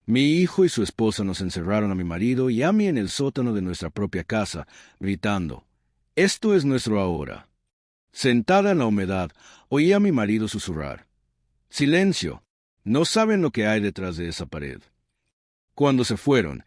Mi hijo y su esposa nos encerraron a mi marido y a mí en el sótano de nuestra propia casa, gritando, «Esto es nuestro ahora». Sentada en la humedad, oí a mi marido susurrar, «Silencio. No saben lo que hay detrás de esa pared». Cuando se fueron,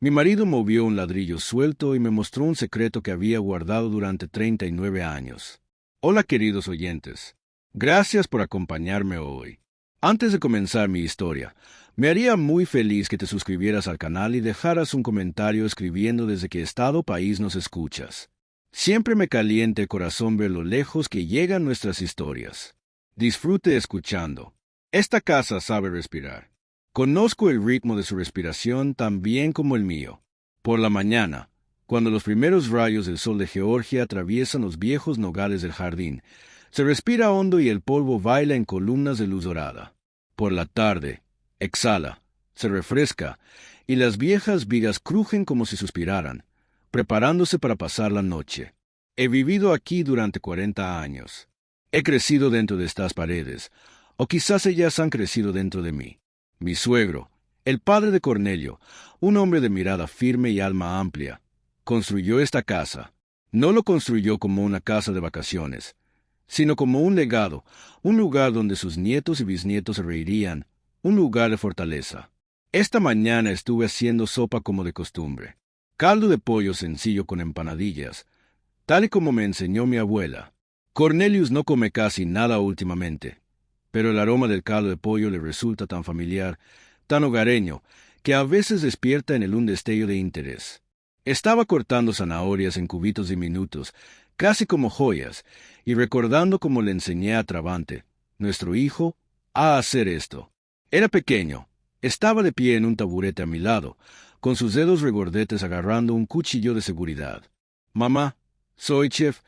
mi marido movió un ladrillo suelto y me mostró un secreto que había guardado durante 39 años. Hola, queridos oyentes. Gracias por acompañarme hoy. Antes de comenzar mi historia, me haría muy feliz que te suscribieras al canal y dejaras un comentario escribiendo desde qué estado o país nos escuchas. Siempre me calienta el corazón ver lo lejos que llegan nuestras historias. Disfrute escuchando. Esta casa sabe respirar. Conozco el ritmo de su respiración tan bien como el mío. Por la mañana, cuando los primeros rayos del sol de Georgia atraviesan los viejos nogales del jardín, se respira hondo y el polvo baila en columnas de luz dorada. Por la tarde, exhala, se refresca, y las viejas vigas crujen como si suspiraran, preparándose para pasar la noche. He vivido aquí durante 40 años. He crecido dentro de estas paredes, o quizás ellas han crecido dentro de mí. Mi suegro, el padre de Cornelio, un hombre de mirada firme y alma amplia, construyó esta casa. No lo construyó como una casa de vacaciones, sino como un legado, un lugar donde sus nietos y bisnietos se reirían, un lugar de fortaleza. Esta mañana estuve haciendo sopa como de costumbre, caldo de pollo sencillo con empanadillas, tal y como me enseñó mi abuela. Cornelius no come casi nada últimamente, pero el aroma del caldo de pollo le resulta tan familiar, tan hogareño, que a veces despierta en él un destello de interés. Estaba cortando zanahorias en cubitos diminutos, casi como joyas, y recordando cómo le enseñé a Travante, nuestro hijo, a hacer esto. Era pequeño, estaba de pie en un taburete a mi lado, con sus dedos regordetes agarrando un cuchillo de seguridad. «Mamá, soy chef»,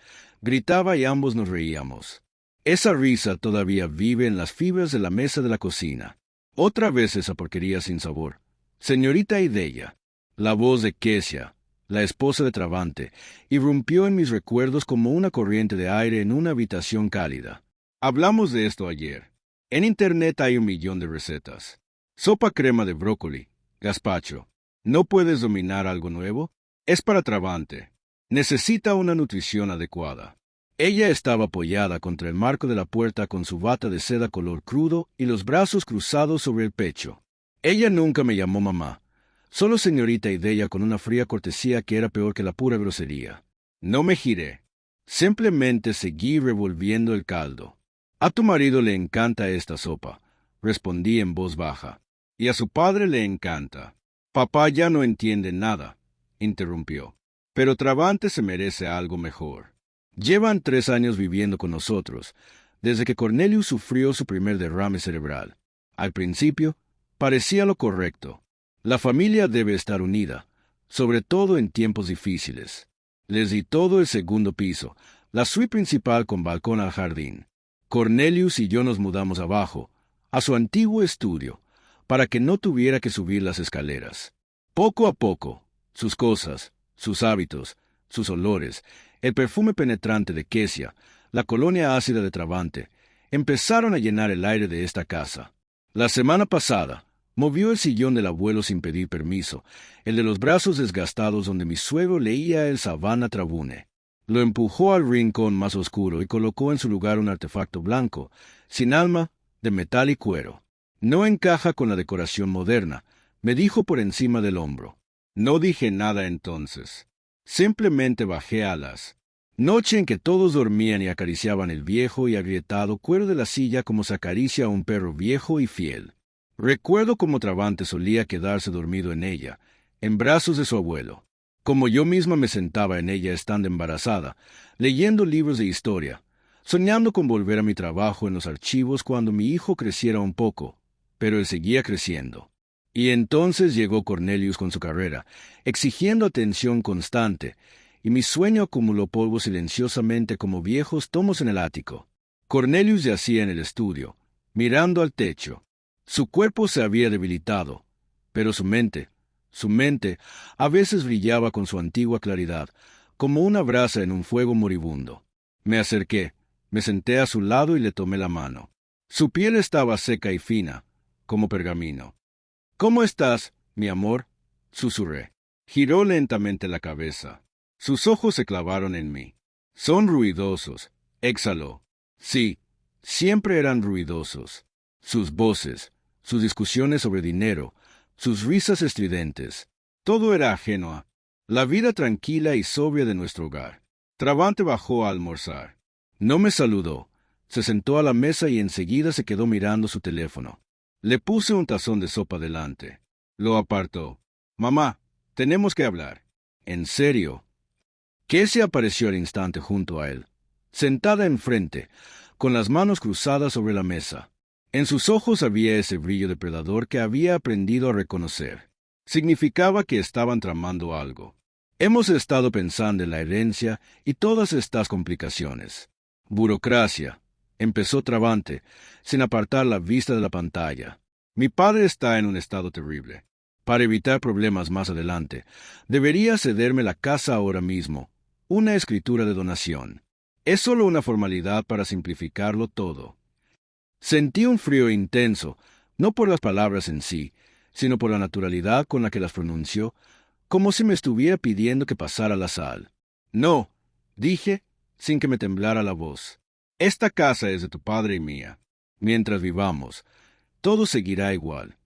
gritaba y ambos nos reíamos. Esa risa todavía vive en las fibras de la mesa de la cocina. Otra vez esa porquería sin sabor. Señorita Ideya, la voz de Kesia, la esposa de Travante, irrumpió en mis recuerdos como una corriente de aire en una habitación cálida. Hablamos de esto ayer. En Internet hay 1.000.000 de recetas. Sopa crema de brócoli, gazpacho. ¿No puedes dominar algo nuevo? Es para Travante. Necesita una nutrición adecuada. Ella estaba apoyada contra el marco de la puerta con su bata de seda color crudo y los brazos cruzados sobre el pecho. Ella nunca me llamó mamá, solo señorita Ideya con una fría cortesía que era peor que la pura grosería. No me giré. Simplemente seguí revolviendo el caldo. «A tu marido le encanta esta sopa», respondí en voz baja. «Y a su padre le encanta». «Papá ya no entiende nada», interrumpió. «Pero Travante se merece algo mejor». Llevan 3 años viviendo con nosotros, desde que Cornelius sufrió su primer derrame cerebral. Al principio, parecía lo correcto. La familia debe estar unida, sobre todo en tiempos difíciles. Les di todo el segundo piso, la suite principal con balcón al jardín. Cornelius y yo nos mudamos abajo, a su antiguo estudio, para que no tuviera que subir las escaleras. Poco a poco, sus cosas, sus hábitos, sus olores, el perfume penetrante de Kesia, la colonia ácida de Travante, empezaron a llenar el aire de esta casa. La semana pasada, movió el sillón del abuelo sin pedir permiso, el de los brazos desgastados donde mi suegro leía el Savannah Trabune. Lo empujó al rincón más oscuro y colocó en su lugar un artefacto blanco, sin alma, de metal y cuero. «No encaja con la decoración moderna», me dijo por encima del hombro. No dije nada entonces. Simplemente bajé alas. Noche en que todos dormían y acariciaban el viejo y agrietado cuero de la silla como se acaricia a un perro viejo y fiel. Recuerdo cómo Travante solía quedarse dormido en ella, en brazos de su abuelo. Como yo misma me sentaba en ella estando embarazada, leyendo libros de historia, soñando con volver a mi trabajo en los archivos cuando mi hijo creciera un poco, pero él seguía creciendo. Y entonces llegó Cornelius con su carrera, exigiendo atención constante, y mi sueño acumuló polvo silenciosamente como viejos tomos en el ático. Cornelius yacía en el estudio, mirando al techo. Su cuerpo se había debilitado, pero su mente, a veces brillaba con su antigua claridad, como una brasa en un fuego moribundo. Me acerqué, me senté a su lado y le tomé la mano. Su piel estaba seca y fina, como pergamino. ¿Cómo estás, mi amor? Susurré. Giró lentamente la cabeza. Sus ojos se clavaron en mí. Son ruidosos, exhaló. Sí, siempre eran ruidosos. Sus voces, sus discusiones sobre dinero, sus risas estridentes. Todo era ajeno a la vida tranquila y sobria de nuestro hogar. Travante bajó a almorzar. No me saludó. Se sentó a la mesa y enseguida se quedó mirando su teléfono. Le puse un tazón de sopa delante. Lo apartó. Mamá, tenemos que hablar. ¿En serio? Casey apareció al instante junto a él, sentada enfrente, con las manos cruzadas sobre la mesa. En sus ojos había ese brillo depredador que había aprendido a reconocer. Significaba que estaban tramando algo. Hemos estado pensando en la herencia y todas estas complicaciones. Burocracia, empezó Travante, sin apartar la vista de la pantalla. Mi padre está en un estado terrible. Para evitar problemas más adelante, debería cederme la casa ahora mismo. Una escritura de donación. Es solo una formalidad para simplificarlo todo. Sentí un frío intenso, no por las palabras en sí, sino por la naturalidad con la que las pronunció, como si me estuviera pidiendo que pasara la sal. No, dije, sin que me temblara la voz. Esta casa es de tu padre y mía. Mientras vivamos, todo seguirá igual.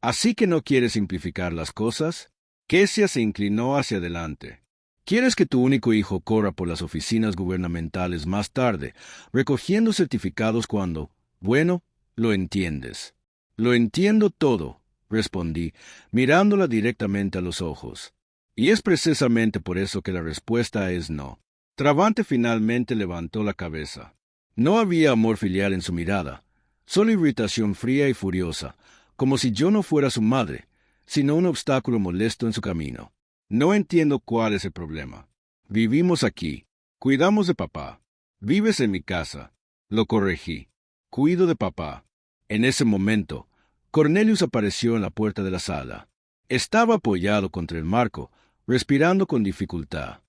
¿Así que no quieres simplificar las cosas? Kesia se inclinó hacia adelante. ¿Quieres que tu único hijo corra por las oficinas gubernamentales más tarde, recogiendo certificados cuando, bueno, lo entiendes? Lo entiendo todo, respondí, mirándola directamente a los ojos. Y es precisamente por eso que la respuesta es no. Travante finalmente levantó la cabeza. No había amor filial en su mirada, solo irritación fría y furiosa, como si yo no fuera su madre, sino un obstáculo molesto en su camino. No entiendo cuál es el problema. Vivimos aquí. Cuidamos de papá. Vives en mi casa. Lo corregí. Cuido de papá. En ese momento, Cornelius apareció en la puerta de la sala. Estaba apoyado contra el marco, respirando con dificultad.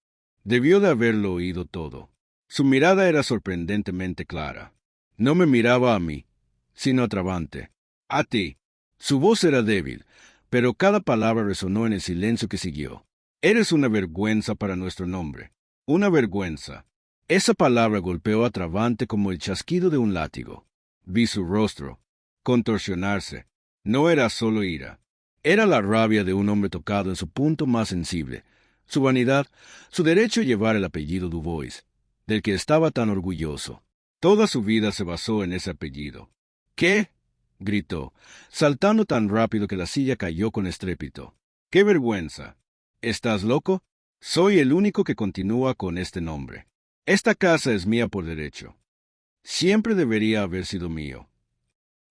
Debió de haberlo oído todo. Su mirada era sorprendentemente clara. No me miraba a mí, sino a Travante. A ti. Su voz era débil, pero cada palabra resonó en el silencio que siguió. Eres una vergüenza para nuestro nombre. Una vergüenza. Esa palabra golpeó a Travante como el chasquido de un látigo. Vi su rostro contorsionarse. No era solo ira. Era la rabia de un hombre tocado en su punto más sensible. Su vanidad, su derecho a llevar el apellido Dubois, del que estaba tan orgulloso. Toda su vida se basó en ese apellido. ¿Qué? Gritó, saltando tan rápido que la silla cayó con estrépito. ¡Qué vergüenza! ¿Estás loco? Soy el único que continúa con este nombre. Esta casa es mía por derecho. Siempre debería haber sido mío.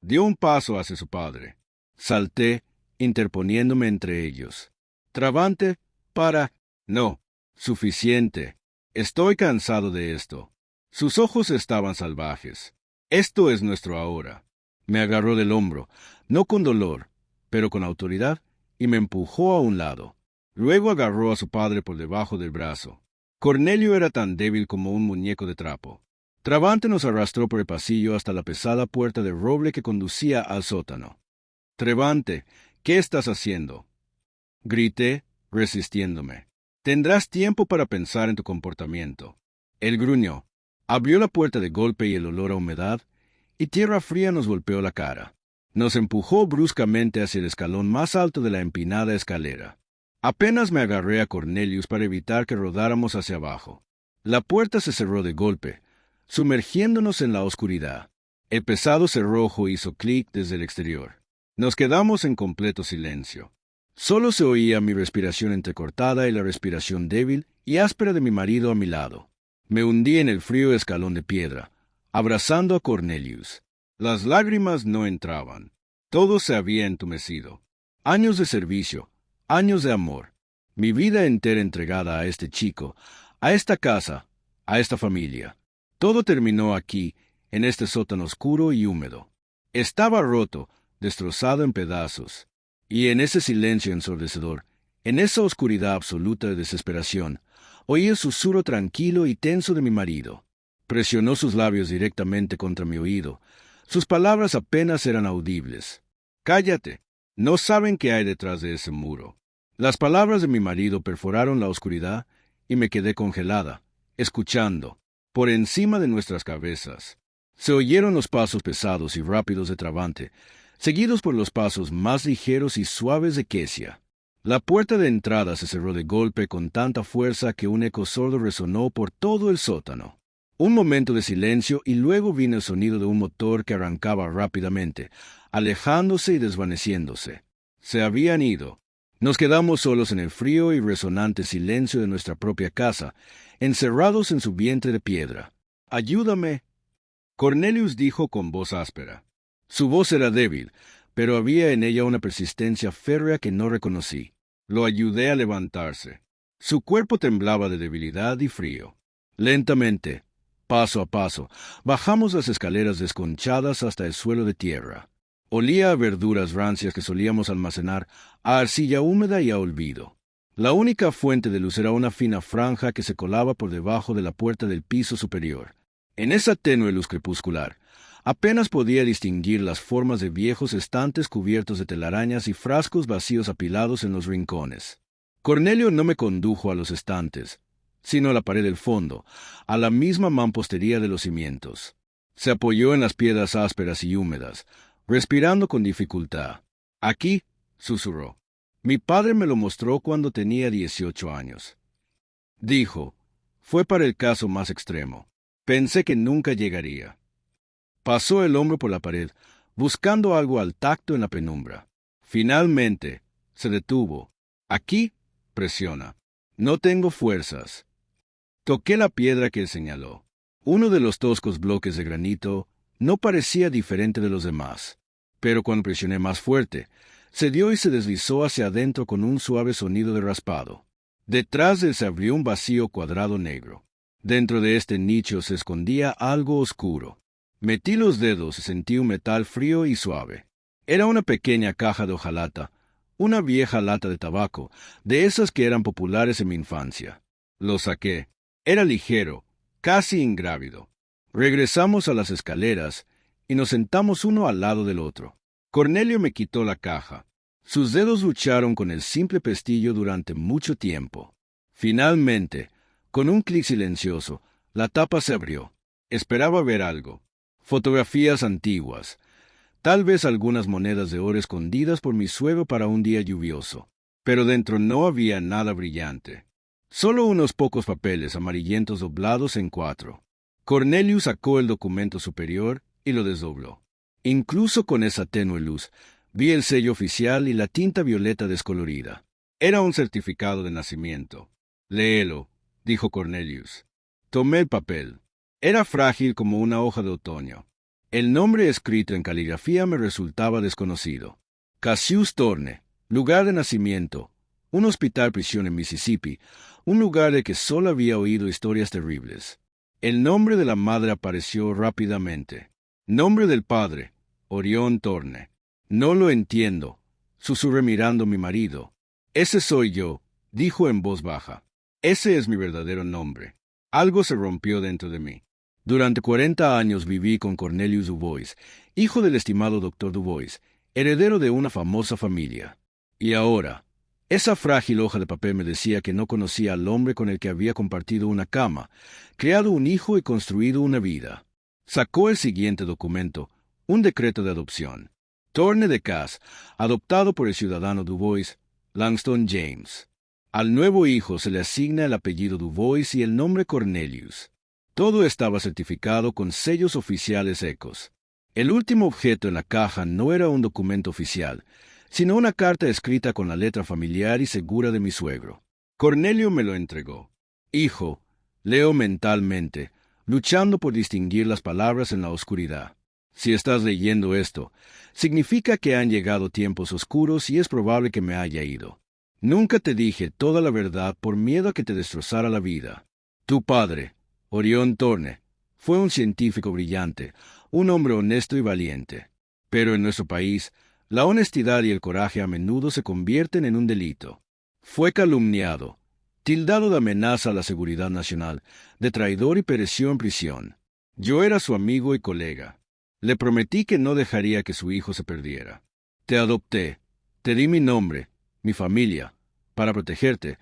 Dio un paso hacia su padre. Salté, interponiéndome entre ellos. Travante, para... No, suficiente. Estoy cansado de esto. Sus ojos estaban salvajes. Esto es nuestro ahora. Me agarró del hombro, no con dolor, pero con autoridad, y me empujó a un lado. Luego agarró a su padre por debajo del brazo. Cornelio era tan débil como un muñeco de trapo. Travante nos arrastró por el pasillo hasta la pesada puerta de roble que conducía al sótano. Travante, ¿qué estás haciendo? Grité, resistiéndome. Tendrás tiempo para pensar en tu comportamiento. Él gruñó. Abrió la puerta de golpe y el olor a humedad, y tierra fría nos golpeó la cara. Nos empujó bruscamente hacia el escalón más alto de la empinada escalera. Apenas me agarré a Cornelius para evitar que rodáramos hacia abajo. La puerta se cerró de golpe, sumergiéndonos en la oscuridad. El pesado cerrojo hizo clic desde el exterior. Nos quedamos en completo silencio. Solo se oía mi respiración entrecortada y la respiración débil y áspera de mi marido a mi lado. Me hundí en el frío escalón de piedra, abrazando a Cornelius. Las lágrimas no entraban. Todo se había entumecido. Años de servicio, años de amor, mi vida entera entregada a este chico, a esta casa, a esta familia. Todo terminó aquí, en este sótano oscuro y húmedo. Estaba roto, destrozado en pedazos. Y en ese silencio ensordecedor, en esa oscuridad absoluta de desesperación, oí el susurro tranquilo y tenso de mi marido. Presionó sus labios directamente contra mi oído. Sus palabras apenas eran audibles. «Cállate. No saben qué hay detrás de ese muro. Las palabras de mi marido perforaron la oscuridad y me quedé congelada, escuchando, por encima de nuestras cabezas. Se oyeron los pasos pesados y rápidos de Travante, seguidos por los pasos más ligeros y suaves de Kesia. La puerta de entrada se cerró de golpe con tanta fuerza que un eco sordo resonó por todo el sótano. Un momento de silencio y luego vino el sonido de un motor que arrancaba rápidamente, alejándose y desvaneciéndose. Se habían ido. Nos quedamos solos en el frío y resonante silencio de nuestra propia casa, encerrados en su vientre de piedra. «Ayúdame», Cornelius dijo con voz áspera. Su voz era débil, pero había en ella una persistencia férrea que no reconocí. Lo ayudé a levantarse. Su cuerpo temblaba de debilidad y frío. Lentamente, paso a paso, bajamos las escaleras desconchadas hasta el suelo de tierra. Olía a verduras rancias que solíamos almacenar, a arcilla húmeda y a olvido. La única fuente de luz era una fina franja que se colaba por debajo de la puerta del piso superior. En esa tenue luz crepuscular, apenas podía distinguir las formas de viejos estantes cubiertos de telarañas y frascos vacíos apilados en los rincones. Cornelio no me condujo a los estantes, sino a la pared del fondo, a la misma mampostería de los cimientos. Se apoyó en las piedras ásperas y húmedas, respirando con dificultad. «Aquí», susurró. «Mi padre me lo mostró cuando tenía 18 años». Dijo, «Fue para el caso más extremo. Pensé que nunca llegaría». Pasó el hombro por la pared, buscando algo al tacto en la penumbra. Finalmente, se detuvo. «Aquí», presiona. «No tengo fuerzas». Toqué la piedra que él señaló. Uno de los toscos bloques de granito no parecía diferente de los demás, pero cuando presioné más fuerte, cedió y se deslizó hacia adentro con un suave sonido de raspado. Detrás de él se abrió un vacío cuadrado negro. Dentro de este nicho se escondía algo oscuro. Metí los dedos y sentí un metal frío y suave. Era una pequeña caja de hojalata, una vieja lata de tabaco, de esas que eran populares en mi infancia. Lo saqué. Era ligero, casi ingrávido. Regresamos a las escaleras y nos sentamos uno al lado del otro. Cornelio me quitó la caja. Sus dedos lucharon con el simple pestillo durante mucho tiempo. Finalmente, con un clic silencioso, la tapa se abrió. Esperaba ver algo. Fotografías antiguas. Tal vez algunas monedas de oro escondidas por mi suegro para un día lluvioso. Pero dentro no había nada brillante. Solo unos pocos papeles amarillentos doblados en 4. Cornelius sacó el documento superior y lo desdobló. Incluso con esa tenue luz, vi el sello oficial y la tinta violeta descolorida. Era un certificado de nacimiento. «Léelo», dijo Cornelius. Tomé el papel. Era frágil como una hoja de otoño. El nombre escrito en caligrafía me resultaba desconocido. Cassius Thorne, lugar de nacimiento, un hospital-prisión en Mississippi, un lugar de que solo había oído historias terribles. El nombre de la madre apareció rápidamente. Nombre del padre, Orión Thorne. «No lo entiendo», susurré mirando a mi marido. «Ese soy yo», dijo en voz baja. «Ese es mi verdadero nombre». Algo se rompió dentro de mí. Durante 40 años viví con Cornelius Dubois, hijo del estimado doctor Dubois, heredero de una famosa familia. Y ahora, esa frágil hoja de papel me decía que no conocía al hombre con el que había compartido una cama, creado un hijo y construido una vida. Sacó el siguiente documento, un decreto de adopción. Thorne de Cass, adoptado por el ciudadano Dubois, Langston James. Al nuevo hijo se le asigna el apellido Dubois y el nombre Cornelius. Todo estaba certificado con sellos oficiales secos. El último objeto en la caja no era un documento oficial, sino una carta escrita con la letra familiar y segura de mi suegro. Cornelio me lo entregó. «Hijo», leo mentalmente, luchando por distinguir las palabras en la oscuridad. «Si estás leyendo esto, significa que han llegado tiempos oscuros y es probable que me haya ido. Nunca te dije toda la verdad por miedo a que te destrozara la vida. Tu padre, Orión Thorne, fue un científico brillante, un hombre honesto y valiente. Pero en nuestro país, la honestidad y el coraje a menudo se convierten en un delito. Fue calumniado, tildado de amenaza a la seguridad nacional, de traidor y pereció en prisión. Yo era su amigo y colega. Le prometí que no dejaría que su hijo se perdiera. Te adopté, Te di mi nombre, mi familia, para protegerte,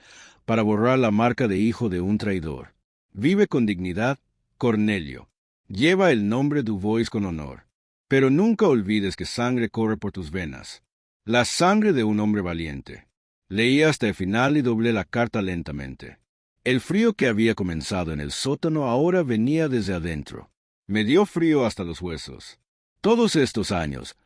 para borrar la marca de hijo de un traidor. Vive con dignidad, Cornelio. Lleva el nombre Dubois con honor. Pero nunca olvides que sangre corre por tus venas. La sangre de un hombre valiente. Leí hasta el final y doblé la carta lentamente. El frío que había comenzado en el sótano ahora venía desde adentro. Me dio frío hasta los huesos. Todos estos años,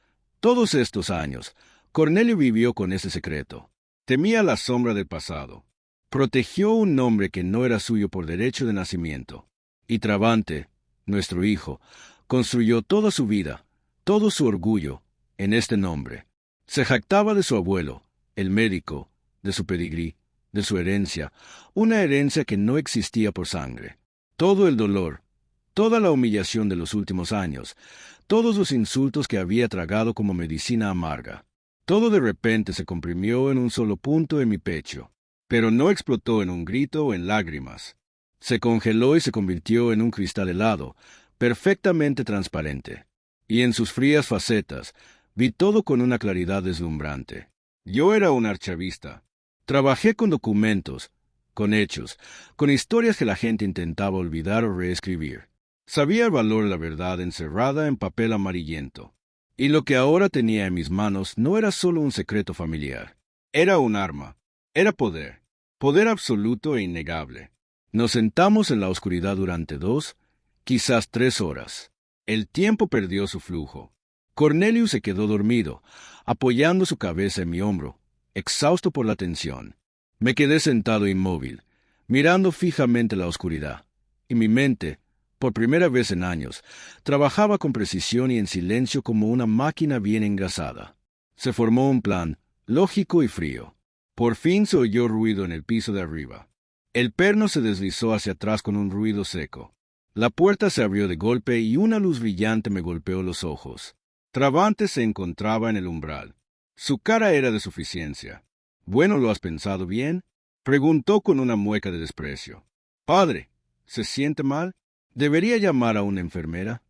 Cornelio vivió con ese secreto. Temía la sombra del pasado. Protegió un nombre que no era suyo por derecho de nacimiento. Y Travante, nuestro hijo, construyó toda su vida, todo su orgullo, en este nombre. Se jactaba de su abuelo, el médico, de su pedigrí, de su herencia, una herencia que no existía por sangre. Todo el dolor, toda la humillación de los últimos años, todos los insultos que había tragado como medicina amarga. Todo de repente se comprimió en un solo punto en mi pecho, pero no explotó en un grito o en lágrimas. Se congeló y se convirtió en un cristal helado, perfectamente transparente. Y en sus frías facetas vi todo con una claridad deslumbrante. Yo era un archivista. Trabajé con documentos, con hechos, con historias que la gente intentaba olvidar o reescribir. Sabía el valor de la verdad encerrada en papel amarillento. Y lo que ahora tenía en mis manos no era solo un secreto familiar. Era un arma. Era poder. Poder absoluto e innegable. Nos sentamos en la oscuridad durante 2, quizás 3 horas. El tiempo perdió su flujo. Cornelio se quedó dormido, apoyando su cabeza en mi hombro, exhausto por la tensión. Me quedé sentado inmóvil, mirando fijamente la oscuridad, y mi mente, por primera vez en años, trabajaba con precisión y en silencio como una máquina bien engrasada. Se formó un plan, lógico y frío. Por fin se oyó ruido en el piso de arriba. El perno se deslizó hacia atrás con un ruido seco. La puerta se abrió de golpe y una luz brillante me golpeó los ojos. Travante se encontraba en el umbral. Su cara era de suficiencia. «Bueno, ¿lo has pensado bien?», preguntó con una mueca de desprecio. «Padre, ¿se siente mal? ¿Debería llamar a una enfermera?».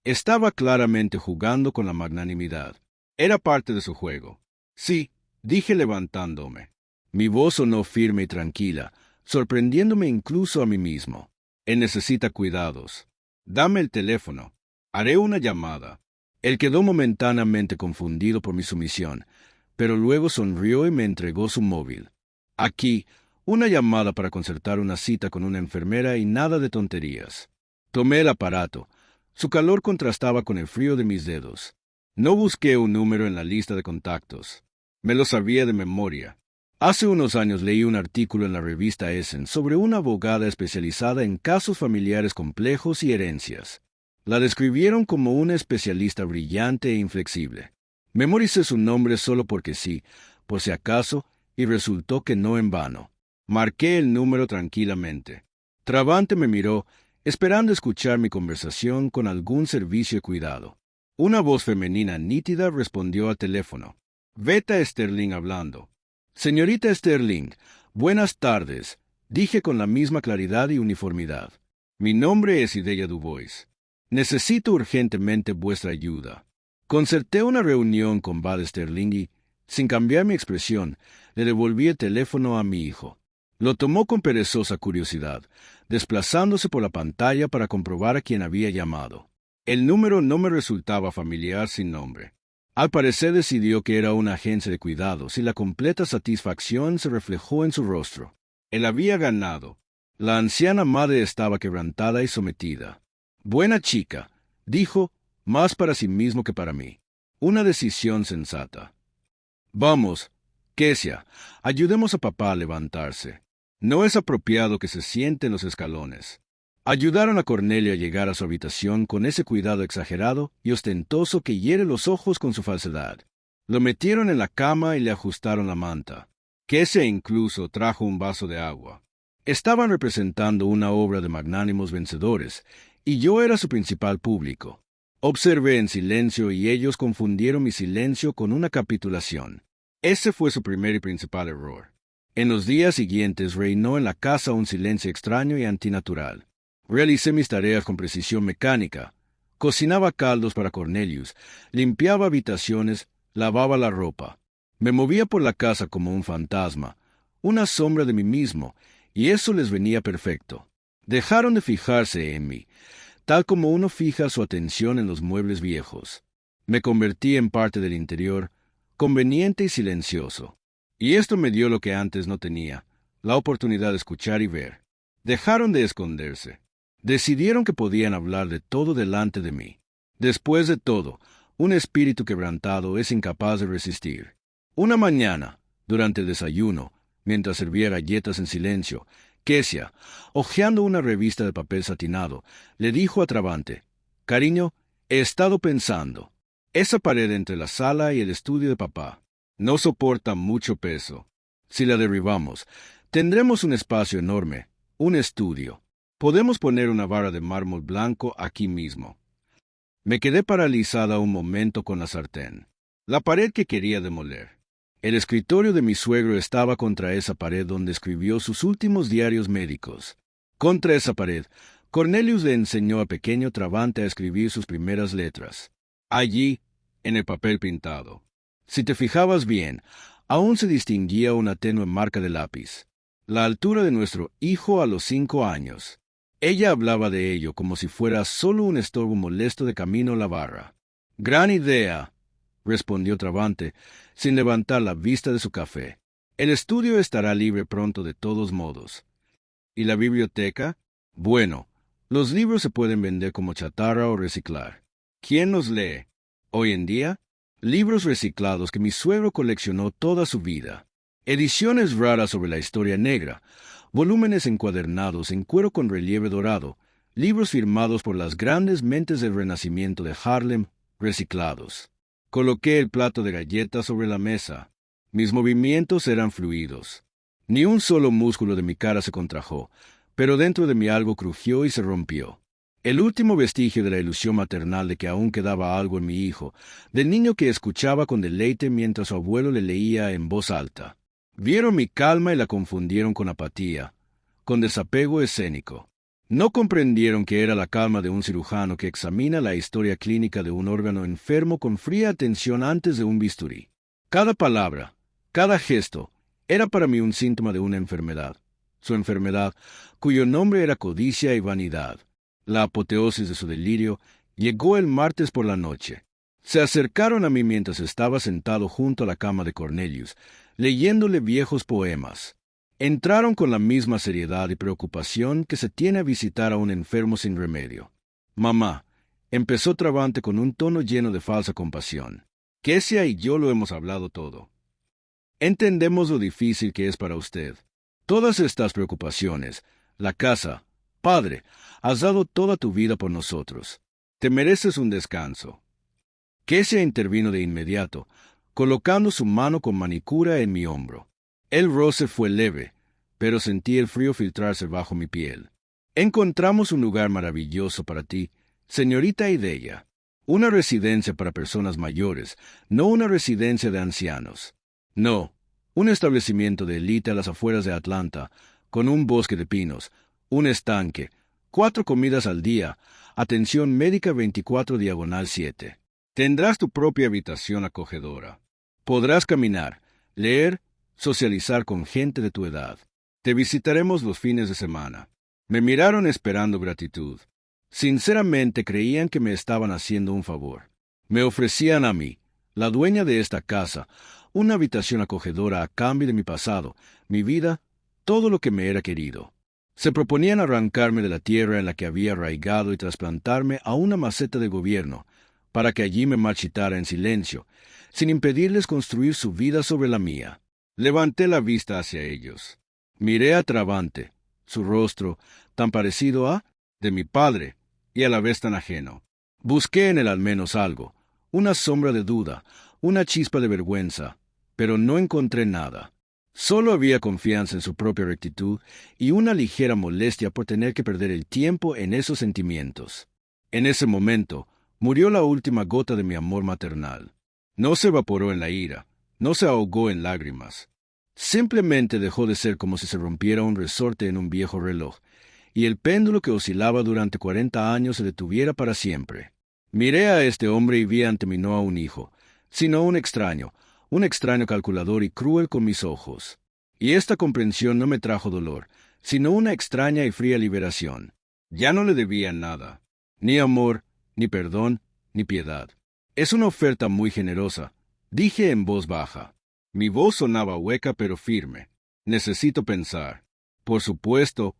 Estaba claramente jugando con la magnanimidad. Era parte de su juego. «Sí», dije levantándome. Mi voz sonó firme y tranquila, sorprendiéndome incluso a mí mismo. «Él necesita cuidados. Dame el teléfono. Haré una llamada». Él quedó momentáneamente confundido por mi sumisión, pero luego sonrió y me entregó su móvil. «Aquí, una llamada para concertar una cita con una enfermera y nada de tonterías». Tomé el aparato. Su calor contrastaba con el frío de mis dedos. No busqué un número en la lista de contactos. Me lo sabía de memoria. Hace unos años leí un artículo en la revista Essen sobre una abogada especializada en casos familiares complejos y herencias. La describieron como una especialista brillante e inflexible. Memoricé su nombre solo porque sí, por si acaso, y resultó que no en vano. Marqué el número tranquilamente. Travante me miró, esperando escuchar mi conversación con algún servicio de cuidado. Una voz femenina nítida respondió al teléfono. «Veta Sterling hablando». «Señorita Sterling, buenas tardes», dije con la misma claridad y uniformidad. «Mi nombre es Idalia Dubois. Necesito urgentemente vuestra ayuda». Concerté una reunión con Val Sterling y, sin cambiar mi expresión, le devolví el teléfono a mi hijo. Lo tomó con perezosa curiosidad, desplazándose por la pantalla para comprobar a quién había llamado. El número no me resultaba familiar sin nombre. Al parecer decidió que era una agencia de cuidados y la completa satisfacción se reflejó en su rostro. Él había ganado. La anciana madre estaba quebrantada y sometida. «Buena chica», dijo, más para sí mismo que para mí. «Una decisión sensata». «Vamos, Kesia, ayudemos a papá a levantarse. No es apropiado que se siente en los escalones». Ayudaron a Cornelio a llegar a su habitación con ese cuidado exagerado y ostentoso que hiere los ojos con su falsedad. Lo metieron en la cama y le ajustaron la manta. Kesia incluso trajo un vaso de agua. Estaban representando una obra de magnánimos vencedores, y yo era su principal público. Observé en silencio y ellos confundieron mi silencio con una capitulación. Ese fue su primer y principal error. En los días siguientes reinó en la casa un silencio extraño y antinatural. Realicé mis tareas con precisión mecánica. Cocinaba caldos para Cornelius, limpiaba habitaciones, lavaba la ropa. Me movía por la casa como un fantasma, una sombra de mí mismo, y eso les venía perfecto. Dejaron de fijarse en mí, tal como uno fija su atención en los muebles viejos. Me convertí en parte del interior, conveniente y silencioso. Y esto me dio lo que antes no tenía, la oportunidad de escuchar y ver. Dejaron de esconderse. Decidieron que podían hablar de todo delante de mí. Después de todo, un espíritu quebrantado es incapaz de resistir. Una mañana, durante el desayuno, mientras servía galletas en silencio, Kesia, hojeando una revista de papel satinado, le dijo a Travante: «Cariño, he estado pensando. Esa pared entre la sala y el estudio de papá no soporta mucho peso. Si la derribamos, tendremos un espacio enorme, un estudio. Podemos poner una barra de mármol blanco aquí mismo». Me quedé paralizada un momento con la sartén. La pared que quería demoler. El escritorio de mi suegro estaba contra esa pared donde escribió sus últimos diarios médicos. Contra esa pared, Cornelius le enseñó a pequeño Travante a escribir sus primeras letras. Allí, en el papel pintado. Si te fijabas bien, aún se distinguía una tenue marca de lápiz. La altura de nuestro hijo a los 5 años. Ella hablaba de ello como si fuera solo un estorbo molesto de camino a la barra. «Gran idea», respondió Travante, sin levantar la vista de su café. «El estudio estará libre pronto de todos modos». «¿Y la biblioteca?» «Bueno, los libros se pueden vender como chatarra o reciclar. ¿Quién los lee? Hoy en día, libros reciclados que mi suegro coleccionó toda su vida. Ediciones raras sobre la historia negra, volúmenes encuadernados en cuero con relieve dorado, libros firmados por las grandes mentes del Renacimiento de Harlem, reciclados». Coloqué el plato de galletas sobre la mesa. Mis movimientos eran fluidos. Ni un solo músculo de mi cara se contrajo, pero dentro de mí algo crujió y se rompió. El último vestigio de la ilusión maternal de que aún quedaba algo en mi hijo, del niño que escuchaba con deleite mientras su abuelo le leía en voz alta. Vieron mi calma y la confundieron con apatía, con desapego escénico. No comprendieron que era la calma de un cirujano que examina la historia clínica de un órgano enfermo con fría atención antes de un bisturí. Cada palabra, cada gesto, era para mí un síntoma de una enfermedad. Su enfermedad, cuyo nombre era codicia y vanidad. La apoteosis de su delirio llegó el martes por la noche. Se acercaron a mí mientras estaba sentado junto a la cama de Cornelius, leyéndole viejos poemas. Entraron con la misma seriedad y preocupación que se tiene a visitar a un enfermo sin remedio. «Mamá», empezó Travante con un tono lleno de falsa compasión, «Kesia y yo lo hemos hablado todo. Entendemos lo difícil que es para usted. Todas estas preocupaciones, la casa, padre, has dado toda tu vida por nosotros. Te mereces un descanso». Kesia intervino de inmediato, colocando su mano con manicura en mi hombro. El roce fue leve, pero sentí el frío filtrarse bajo mi piel. «Encontramos un lugar maravilloso para ti, señorita Idalia. Una residencia para personas mayores, no una residencia de ancianos. No, un establecimiento de élite a las afueras de Atlanta, con un bosque de pinos, un estanque, 4 comidas al día, atención médica 24/7. Tendrás tu propia habitación acogedora. Podrás caminar, leer, socializar con gente de tu edad. Te visitaremos los fines de semana». Me miraron esperando gratitud. Sinceramente creían que me estaban haciendo un favor. Me ofrecían a mí, la dueña de esta casa, una habitación acogedora a cambio de mi pasado, mi vida, todo lo que me era querido. Se proponían arrancarme de la tierra en la que había arraigado y trasplantarme a una maceta de gobierno, para que allí me marchitara en silencio, sin impedirles construir su vida sobre la mía. Levanté la vista hacia ellos. Miré a Travante, su rostro, tan parecido a de mi padre, y a la vez tan ajeno. Busqué en él al menos algo, una sombra de duda, una chispa de vergüenza, pero no encontré nada. Solo había confianza en su propia rectitud y una ligera molestia por tener que perder el tiempo en esos sentimientos. En ese momento, murió la última gota de mi amor maternal. No se evaporó en la ira, no se ahogó en lágrimas. Simplemente dejó de ser como si se rompiera un resorte en un viejo reloj, y el péndulo que oscilaba durante 40 años se detuviera para siempre. Miré a este hombre y vi ante mí no a un hijo, sino a un extraño, un extraño calculador y cruel con mis ojos. Y esta comprensión no me trajo dolor, sino una extraña y fría liberación. Ya no le debía nada, ni amor, ni perdón, ni piedad. Es una oferta muy generosa, dije en voz baja. Mi voz sonaba hueca pero firme. Necesito pensar. Por supuesto,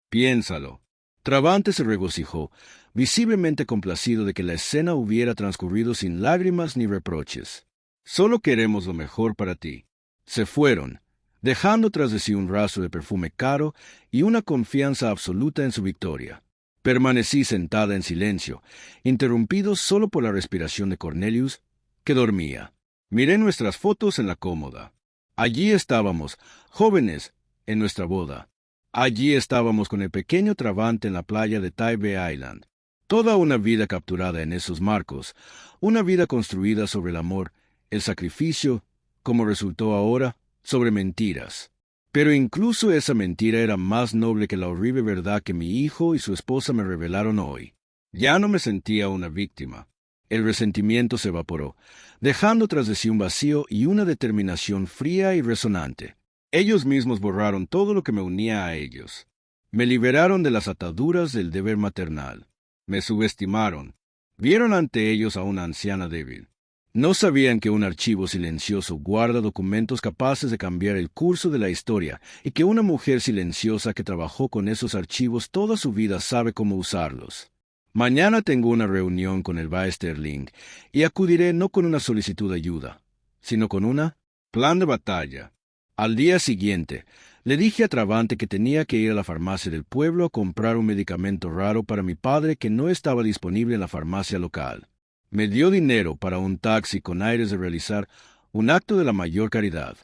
piénsalo. Travante se regocijó, visiblemente complacido de que la escena hubiera transcurrido sin lágrimas ni reproches. Solo queremos lo mejor para ti. Se fueron, dejando tras de sí un rastro de perfume caro y una confianza absoluta en su victoria. Permanecí sentada en silencio, interrumpido solo por la respiración de Cornelius, que dormía. Miré nuestras fotos en la cómoda. Allí estábamos, jóvenes, en nuestra boda. Allí estábamos con el pequeño Travante en la playa de Tybee Island. Toda una vida capturada en esos marcos, una vida construida sobre el amor, el sacrificio, como resultó ahora, sobre mentiras. Pero incluso esa mentira era más noble que la horrible verdad que mi hijo y su esposa me revelaron hoy. Ya no me sentía una víctima. El resentimiento se evaporó, dejando tras de sí un vacío y una determinación fría y resonante. Ellos mismos borraron todo lo que me unía a ellos. Me liberaron de las ataduras del deber maternal. Me subestimaron. Vieron ante ellos a una anciana débil. No sabían que un archivo silencioso guarda documentos capaces de cambiar el curso de la historia y que una mujer silenciosa que trabajó con esos archivos toda su vida sabe cómo usarlos. Mañana tengo una reunión con el Sterling y acudiré no con una solicitud de ayuda, sino con una plan de batalla. Al día siguiente, le dije a Travante que tenía que ir a la farmacia del pueblo a comprar un medicamento raro para mi padre que no estaba disponible en la farmacia local. Me dio dinero para un taxi con aires de realizar un acto de la mayor caridad.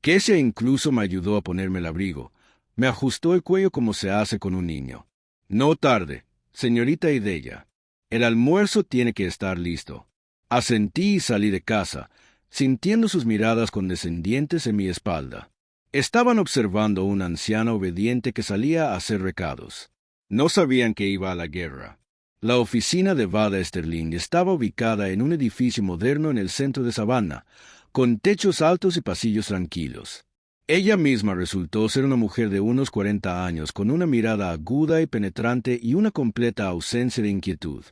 Kesia incluso me ayudó a ponerme el abrigo. Me ajustó el cuello como se hace con un niño. No tarde, señorita Ideya. El almuerzo tiene que estar listo. Asentí y salí de casa, sintiendo sus miradas condescendientes en mi espalda. Estaban observando a una anciana obediente que salía a hacer recados. No sabían que iba a la guerra. La oficina de Vada Sterling estaba ubicada en un edificio moderno en el centro de Savannah, con techos altos y pasillos tranquilos. Ella misma resultó ser una mujer de unos 40 años, con una mirada aguda y penetrante y una completa ausencia de inquietud.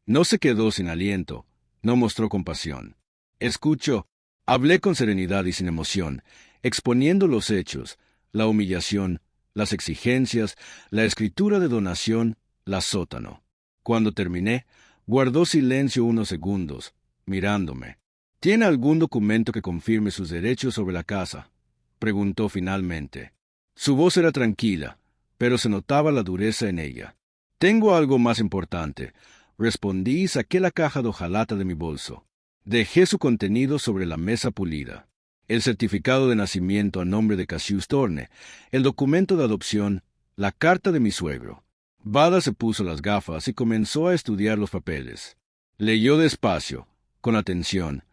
No se quedó sin aliento, no mostró compasión. Escuchó, hablé con serenidad y sin emoción, exponiendo los hechos, la humillación, las exigencias, la escritura de donación, la sótano. Cuando terminé, guardó silencio unos segundos, mirándome. ¿Tiene algún documento que confirme sus derechos sobre la casa?, preguntó finalmente. Su voz era tranquila, pero se notaba la dureza en ella. Tengo algo más importante, respondí y saqué la caja de hojalata de mi bolso. Dejé su contenido sobre la mesa pulida. El certificado de nacimiento a nombre de Cassius Thorne, el documento de adopción, la carta de mi suegro. Vada se puso las gafas y comenzó a estudiar los papeles. Leyó despacio, con atención,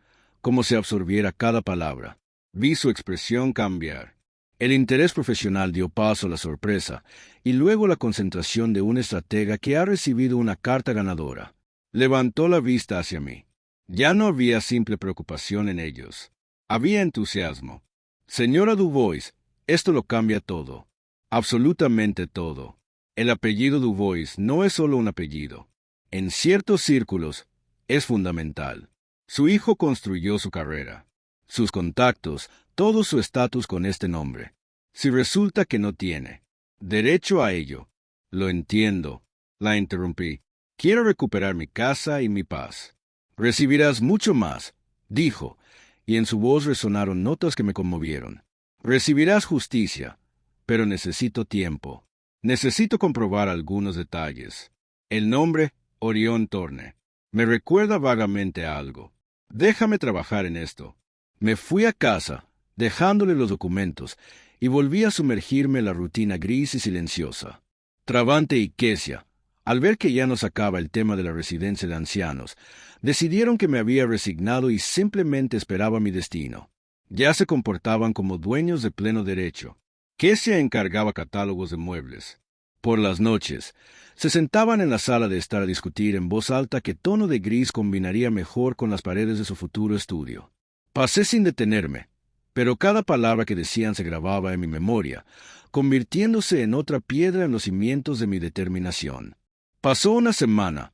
como si absorbiera cada palabra. Vi su expresión cambiar. El interés profesional dio paso a la sorpresa, y luego la concentración de un estratega que ha recibido una carta ganadora. Levantó la vista hacia mí. Ya no había simple preocupación en ellos. Había entusiasmo. Señora Dubois, esto lo cambia todo. Absolutamente todo. El apellido Dubois no es solo un apellido. En ciertos círculos, es fundamental. Su hijo construyó su carrera, sus contactos, todo su estatus con este nombre. Si resulta que no tiene derecho a ello, lo entiendo. La interrumpí. Quiero recuperar mi casa y mi paz. Recibirás mucho más, dijo, y en su voz resonaron notas que me conmovieron. Recibirás justicia, pero necesito tiempo. Necesito comprobar algunos detalles. El nombre, Orión Thorne, me recuerda vagamente a algo. Déjame trabajar en esto. Me fui a casa, dejándole los documentos, y volví a sumergirme en la rutina gris y silenciosa. Travante y Kesia, al ver que ya no sacaba el tema de la residencia de ancianos, decidieron que me había resignado y simplemente esperaba mi destino. Ya se comportaban como dueños de pleno derecho. Kesia encargaba catálogos de muebles. Por las noches, se sentaban en la sala de estar a discutir en voz alta qué tono de gris combinaría mejor con las paredes de su futuro estudio. Pasé sin detenerme, pero cada palabra que decían se grababa en mi memoria, convirtiéndose en otra piedra en los cimientos de mi determinación. Pasó una semana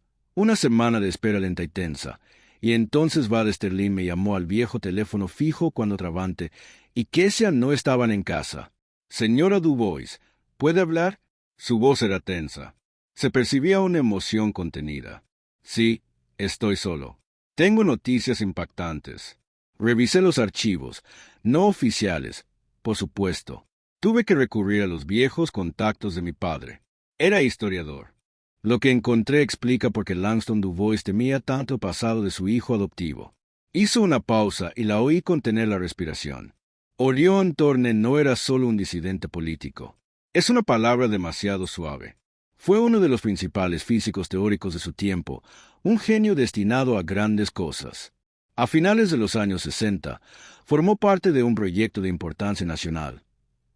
de espera lenta y tensa, y entonces Vade Sterling me llamó al viejo teléfono fijo cuando Travante y Kesia no estaban en casa. «Señora Dubois, ¿puede hablar?» Su voz era tensa. Se percibía una emoción contenida. «Sí, estoy solo. Tengo noticias impactantes». Revisé los archivos, no oficiales, por supuesto. Tuve que recurrir a los viejos contactos de mi padre. Era historiador. Lo que encontré explica por qué Langston Dubois temía tanto el pasado de su hijo adoptivo. Hizo una pausa y la oí contener la respiración. Orion Thorne no era solo un disidente político. Es una palabra demasiado suave. Fue uno de los principales físicos teóricos de su tiempo, un genio destinado a grandes cosas. A finales de los años 60, formó parte de un proyecto de importancia nacional,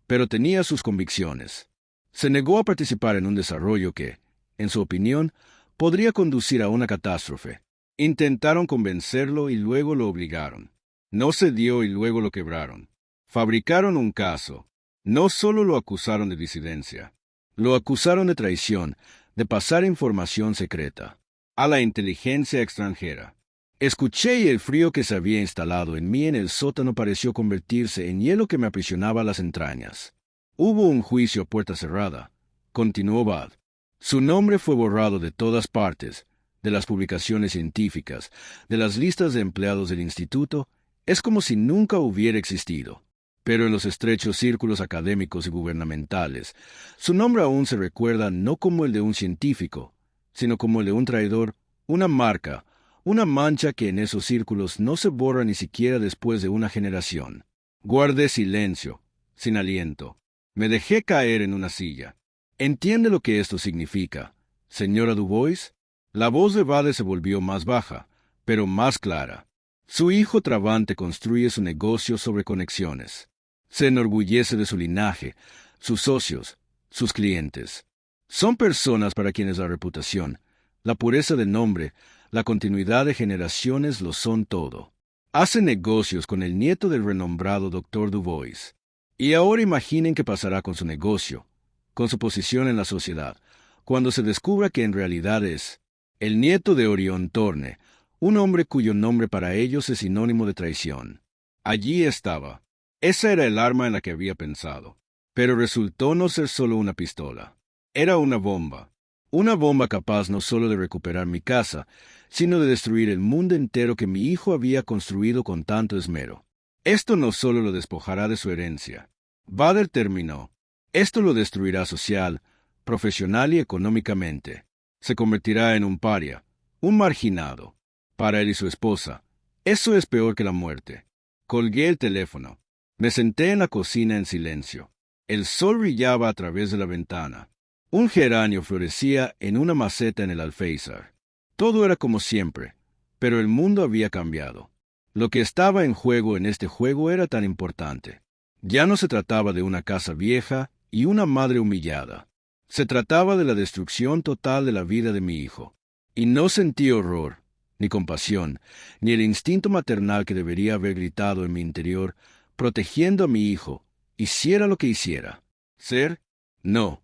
pero tenía sus convicciones. Se negó a participar en un desarrollo que, en su opinión, podría conducir a una catástrofe. Intentaron convencerlo y luego lo obligaron. No cedió y luego lo quebraron. Fabricaron un caso. No solo lo acusaron de disidencia, lo acusaron de traición, de pasar información secreta a la inteligencia extranjera. Escuché y el frío que se había instalado en mí en el sótano pareció convertirse en hielo que me aprisionaba las entrañas. Hubo un juicio a puerta cerrada, continuó Bad. Su nombre fue borrado de todas partes, de las publicaciones científicas, de las listas de empleados del instituto. Es como si nunca hubiera existido. Pero en los estrechos círculos académicos y gubernamentales, su nombre aún se recuerda no como el de un científico, sino como el de un traidor, una marca, una mancha que en esos círculos no se borra ni siquiera después de una generación. Guardé silencio, sin aliento. Me dejé caer en una silla. ¿Entiende lo que esto significa, señora Dubois? La voz de Vade se volvió más baja, pero más clara. Su hijo Travante construye su negocio sobre conexiones. Se enorgullece de su linaje, sus socios, sus clientes. Son personas para quienes la reputación, la pureza de nombre, la continuidad de generaciones lo son todo. Hace negocios con el nieto del renombrado Dr. Dubois. Y ahora imaginen qué pasará con su negocio, con su posición en la sociedad, cuando se descubra que en realidad es el nieto de Orion Thorne, un hombre cuyo nombre para ellos es sinónimo de traición. Allí estaba. Esa era el arma en la que había pensado. Pero resultó no ser solo una pistola. Era una bomba. Una bomba capaz no solo de recuperar mi casa, sino de destruir el mundo entero que mi hijo había construido con tanto esmero. Esto no solo lo despojará de su herencia. Vader terminó. Esto lo destruirá social, profesional y económicamente. Se convertirá en un paria, un marginado. Para él y su esposa, eso es peor que la muerte. Colgué el teléfono. Me senté en la cocina en silencio. El sol brillaba a través de la ventana. Un geranio florecía en una maceta en el alféizar. Todo era como siempre, pero el mundo había cambiado. Lo que estaba en juego en este juego era tan importante. Ya no se trataba de una casa vieja y una madre humillada. Se trataba de la destrucción total de la vida de mi hijo. Y no sentí horror, ni compasión, ni el instinto maternal que debería haber gritado en mi interior, protegiendo a mi hijo, hiciera lo que hiciera. ¿Ser? No.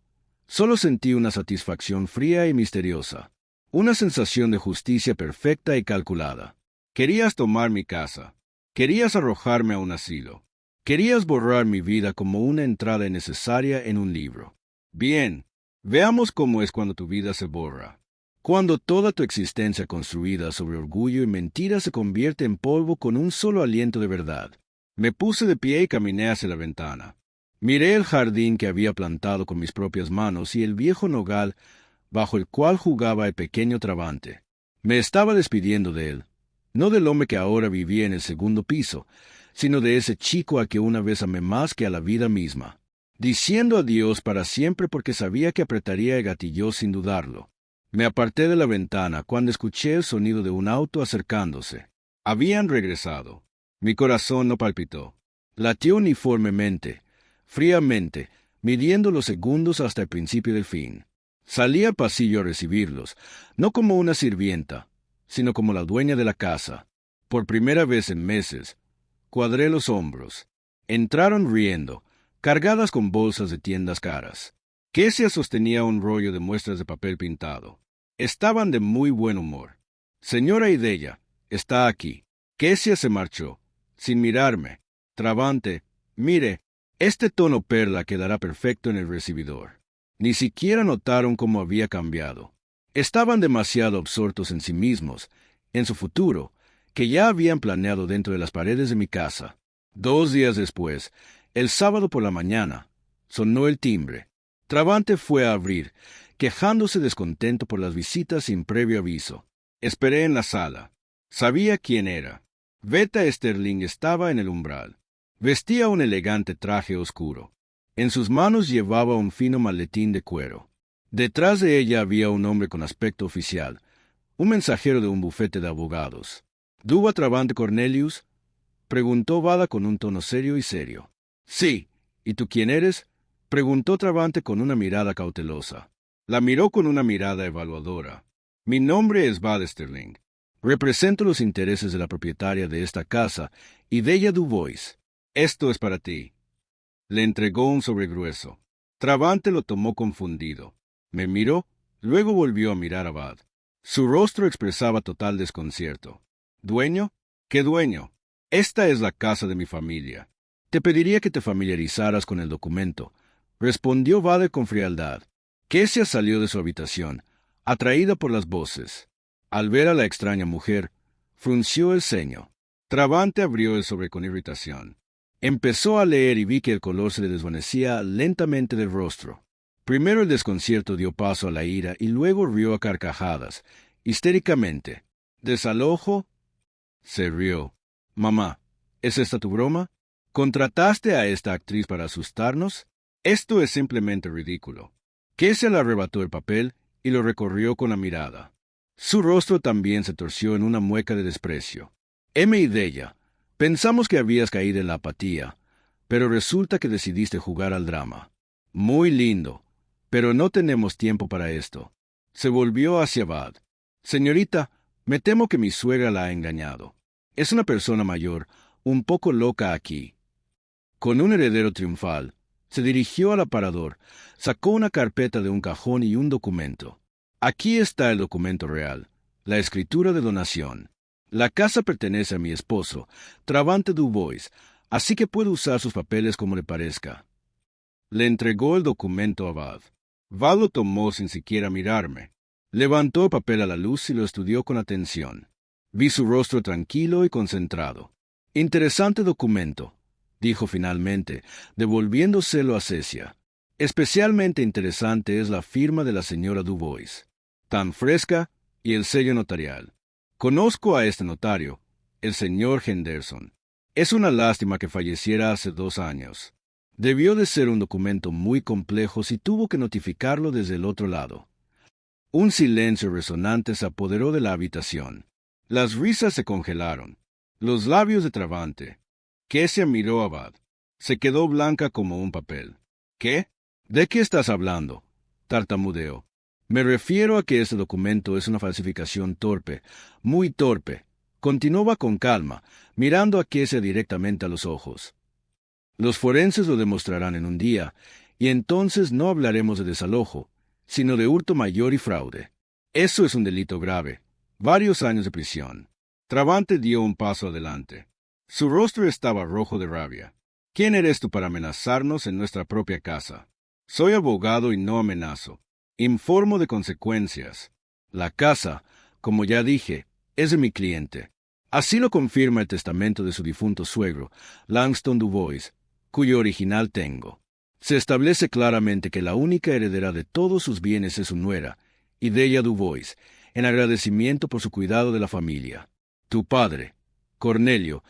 Solo sentí una satisfacción fría y misteriosa, una sensación de justicia perfecta y calculada. Querías tomar mi casa, querías arrojarme a un asilo, querías borrar mi vida como una entrada innecesaria en un libro. Bien, veamos cómo es cuando tu vida se borra. Cuando toda tu existencia construida sobre orgullo y mentira se convierte en polvo con un solo aliento de verdad. Me puse de pie y caminé hacia la ventana. Miré el jardín que había plantado con mis propias manos y el viejo nogal bajo el cual jugaba el pequeño Travante. Me estaba despidiendo de él, no del hombre que ahora vivía en el segundo piso, sino de ese chico a que una vez amé más que a la vida misma. Diciendo adiós para siempre porque sabía que apretaría el gatillo sin dudarlo. Me aparté de la ventana cuando escuché el sonido de un auto acercándose. Habían regresado. Mi corazón no palpitó. Latió uniformemente, fríamente, midiendo los segundos hasta el principio del fin. Salí al pasillo a recibirlos, no como una sirvienta, sino como la dueña de la casa. Por primera vez en meses, Cuadré los hombros. Entraron riendo, cargadas con bolsas de tiendas caras. Kesia sostenía un rollo de muestras de papel pintado. Estaban de muy buen humor. Señora Idelya, está aquí. Kesia se marchó, sin mirarme. Travante, mire, este tono perla quedará perfecto en el recibidor. Ni siquiera notaron cómo había cambiado. Estaban demasiado absortos en sí mismos, en su futuro, que ya habían planeado dentro de las paredes de mi casa. 2 días después, el sábado por la mañana, sonó el timbre. Travante fue a abrir, quejándose descontento por las visitas sin previo aviso. Esperé en la sala. Sabía quién era. Beta Sterling estaba en el umbral. Vestía un elegante traje oscuro. En sus manos llevaba un fino maletín de cuero. Detrás de ella había un hombre con aspecto oficial, un mensajero de un bufete de abogados. —¿Duba Travante Cornelius? —preguntó Vada con un tono serio y serio. —Sí. ¿Y tú quién eres? —preguntó Travante con una mirada cautelosa. La miró con una mirada evaluadora. —Mi nombre es Vada Sterling. Represento los intereses de la propietaria de esta casa, Idelya Dubois. Esto es para ti. Le entregó un sobre grueso. Travante lo tomó confundido. Me miró, luego volvió a mirar a Vad. Su rostro expresaba total desconcierto. —¿Dueño? ¿Qué dueño? Esta es la casa de mi familia. Te pediría que te familiarizaras con el documento, respondió Vade con frialdad. Kesia salió de su habitación, atraída por las voces. Al ver a la extraña mujer, frunció el ceño. Travante abrió el sobre con irritación. Empezó a leer y vi que el color se le desvanecía lentamente del rostro. Primero el desconcierto dio paso a la ira y luego rió a carcajadas, histéricamente. ¿Desalojo? Se rió. —Mamá, ¿es esta tu broma? ¿Contrataste a esta actriz para asustarnos? Esto es simplemente ridículo. Kesia le arrebató el papel y lo recorrió con la mirada. Su rostro también se torció en una mueca de desprecio. Idelya, pensamos que habías caído en la apatía, pero resulta que decidiste jugar al drama. Muy lindo, pero no tenemos tiempo para esto. Se volvió hacia Vad. Señorita, me temo que mi suegra la ha engañado. Es una persona mayor, un poco loca aquí. Con un heredero triunfal, se dirigió al aparador, sacó una carpeta de un cajón y un documento. Aquí está el documento real, la escritura de donación. La casa pertenece a mi esposo, Travante Dubois, así que puede usar sus papeles como le parezca. Le entregó el documento a Vad. Vad lo tomó sin siquiera mirarme. Levantó el papel a la luz y lo estudió con atención. Vi su rostro tranquilo y concentrado. Interesante documento, dijo finalmente, devolviéndoselo a Cecia. Especialmente interesante es la firma de la señora Dubois. Tan fresca y el sello notarial. Conozco a este notario, el señor Henderson. Es una lástima que falleciera hace 2 años. Debió de ser un documento muy complejo si tuvo que notificarlo desde el otro lado. Un silencio resonante se apoderó de la habitación. Las risas se congelaron. Los labios de Travante. Kesia miró a Vad. Se quedó blanca como un papel. —¿Qué? ¿De qué estás hablando? Tartamudeó. Me refiero a que este documento es una falsificación torpe, muy torpe. Continuaba con calma, mirando a Kesia directamente a los ojos. Los forenses lo demostrarán en un día, y entonces no hablaremos de desalojo, sino de hurto mayor y fraude. Eso es un delito grave. Varios años de prisión. Travante dio un paso adelante. Su rostro estaba rojo de rabia. ¿Quién eres tú para amenazarnos en nuestra propia casa? Soy abogado y no amenazo. Informo de consecuencias. La casa, como ya dije, es de mi cliente. Así lo confirma el testamento de su difunto suegro, Langston Dubois, cuyo original tengo. Se establece claramente que la única heredera de todos sus bienes es su nuera, Idelya Dubois, en agradecimiento por su cuidado de la familia. Tu padre, Cornelio,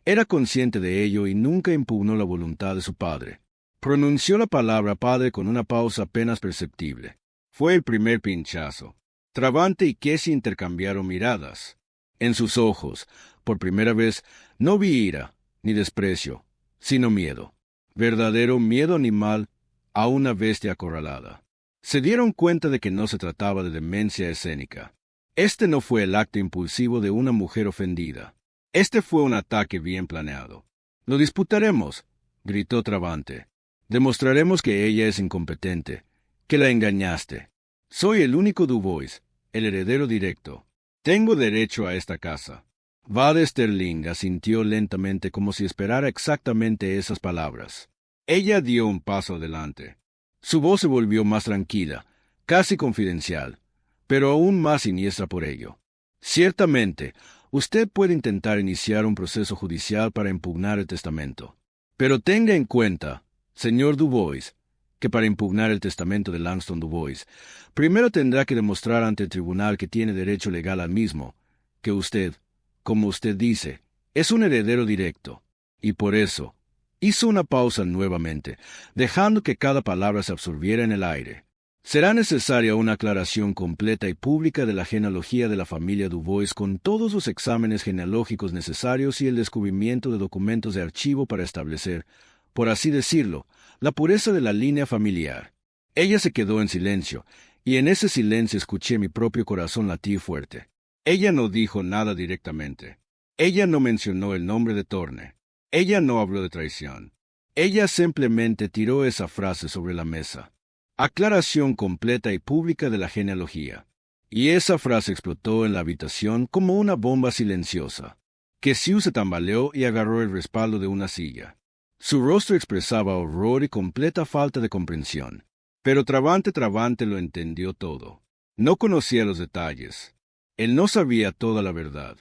era consciente de ello y nunca impugnó la voluntad de su padre. Pronunció la palabra padre con una pausa apenas perceptible. Fue el primer pinchazo. Travante y Kesia intercambiaron miradas. En sus ojos, por primera vez, no vi ira ni desprecio, sino miedo. Verdadero miedo animal a una bestia acorralada. Se dieron cuenta de que no se trataba de demencia escénica. Este no fue el acto impulsivo de una mujer ofendida. Este fue un ataque bien planeado. Lo disputaremos, gritó Travante. Demostraremos que ella es incompetente, que la engañaste. Soy el único Dubois, el heredero directo. Tengo derecho a esta casa. Vade Sterling asintió lentamente como si esperara exactamente esas palabras. Ella dio un paso adelante. Su voz se volvió más tranquila, casi confidencial, pero aún más siniestra por ello. Ciertamente, usted puede intentar iniciar un proceso judicial para impugnar el testamento. Pero tenga en cuenta, señor Dubois, que para impugnar el testamento de Langston Dubois, primero tendrá que demostrar ante el tribunal que tiene derecho legal al mismo, que usted, como usted dice, es un heredero directo, y por eso hizo una pausa nuevamente, dejando que cada palabra se absorbiera en el aire. Será necesaria una aclaración completa y pública de la genealogía de la familia Dubois con todos los exámenes genealógicos necesarios y el descubrimiento de documentos de archivo para establecer, por así decirlo, la pureza de la línea familiar. Ella se quedó en silencio, y en ese silencio escuché mi propio corazón latir fuerte. Ella no dijo nada directamente. Ella no mencionó el nombre de Thorne. Ella no habló de traición. Ella simplemente tiró esa frase sobre la mesa. Aclaración completa y pública de la genealogía. Y esa frase explotó en la habitación como una bomba silenciosa. Kesue se tambaleó y agarró el respaldo de una silla. Su rostro expresaba horror y completa falta de comprensión. Pero Travante lo entendió todo. No conocía los detalles. Él no sabía toda la verdad.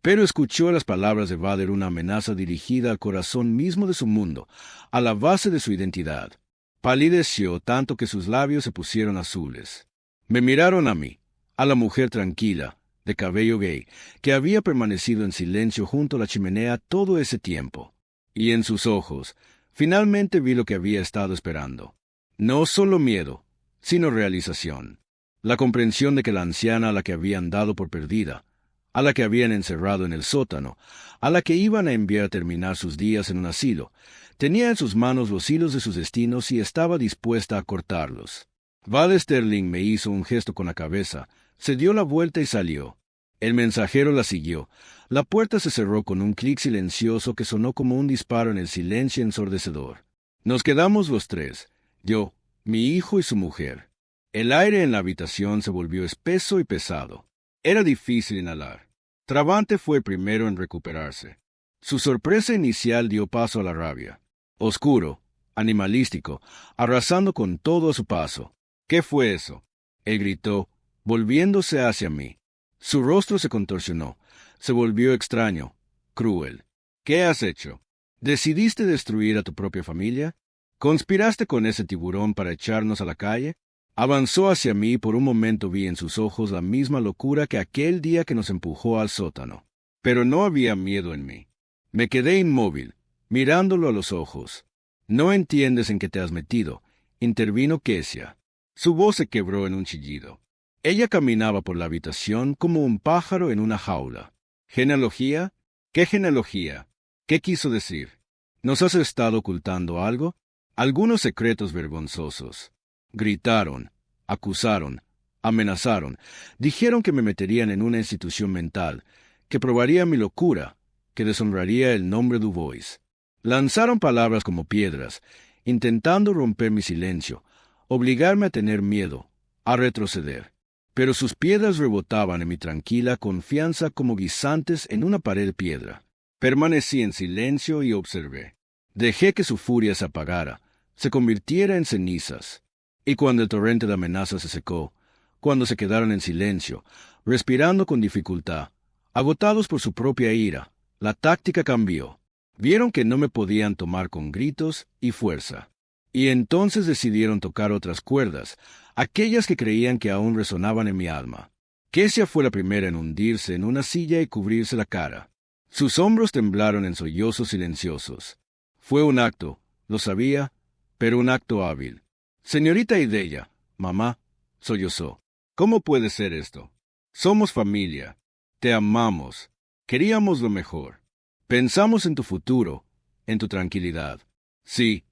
Pero escuchó las palabras de Vader una amenaza dirigida al corazón mismo de su mundo, a la base de su identidad. Palideció tanto que sus labios se pusieron azules. Me miraron a mí, a la mujer tranquila, de cabello gay, que había permanecido en silencio junto a la chimenea todo ese tiempo. Y en sus ojos, finalmente vi lo que había estado esperando. No solo miedo, sino realización. La comprensión de que la anciana a la que habían dado por perdida, a la que habían encerrado en el sótano, a la que iban a enviar a terminar sus días en un asilo, tenía en sus manos los hilos de sus destinos y estaba dispuesta a cortarlos. Vade Sterling me hizo un gesto con la cabeza, se dio la vuelta y salió. El mensajero la siguió. La puerta se cerró con un clic silencioso que sonó como un disparo en el silencio ensordecedor. Nos quedamos los tres, yo, mi hijo y su mujer. El aire en la habitación se volvió espeso y pesado. Era difícil inhalar. Travante fue el primero en recuperarse. Su sorpresa inicial dio paso a la rabia. Oscuro, animalístico, arrasando con todo a su paso. ¿Qué fue eso? Él gritó, volviéndose hacia mí. Su rostro se contorsionó, se volvió extraño, cruel. ¿Qué has hecho? ¿Decidiste destruir a tu propia familia? ¿Conspiraste con ese tiburón para echarnos a la calle? Avanzó hacia mí y por un momento vi en sus ojos la misma locura que aquel día que nos empujó al sótano. Pero no había miedo en mí. Me quedé inmóvil, mirándolo a los ojos. «No entiendes en qué te has metido», intervino Kesia. Su voz se quebró en un chillido. Ella caminaba por la habitación como un pájaro en una jaula. ¿Genealogía? ¿Qué genealogía? ¿Qué quiso decir? ¿Nos has estado ocultando algo? Algunos secretos vergonzosos. Gritaron, acusaron, amenazaron, dijeron que me meterían en una institución mental, que probaría mi locura, que deshonraría el nombre Dubois. Lanzaron palabras como piedras, intentando romper mi silencio, obligarme a tener miedo, a retroceder. Pero sus piedras rebotaban en mi tranquila confianza como guisantes en una pared de piedra. Permanecí en silencio y observé. Dejé que su furia se apagara, se convirtiera en cenizas. Y cuando el torrente de amenazas se secó, cuando se quedaron en silencio, respirando con dificultad, agotados por su propia ira, la táctica cambió. Vieron que no me podían tomar con gritos y fuerza. Y entonces decidieron tocar otras cuerdas, aquellas que creían que aún resonaban en mi alma. Kesia fue la primera en hundirse en una silla y cubrirse la cara. Sus hombros temblaron en sollozos silenciosos. Fue un acto, lo sabía, pero un acto hábil. «Señorita Ireya, mamá», sollozó. «¿Cómo puede ser esto? Somos familia. Te amamos. Queríamos lo mejor. Pensamos en tu futuro, en tu tranquilidad. Sí,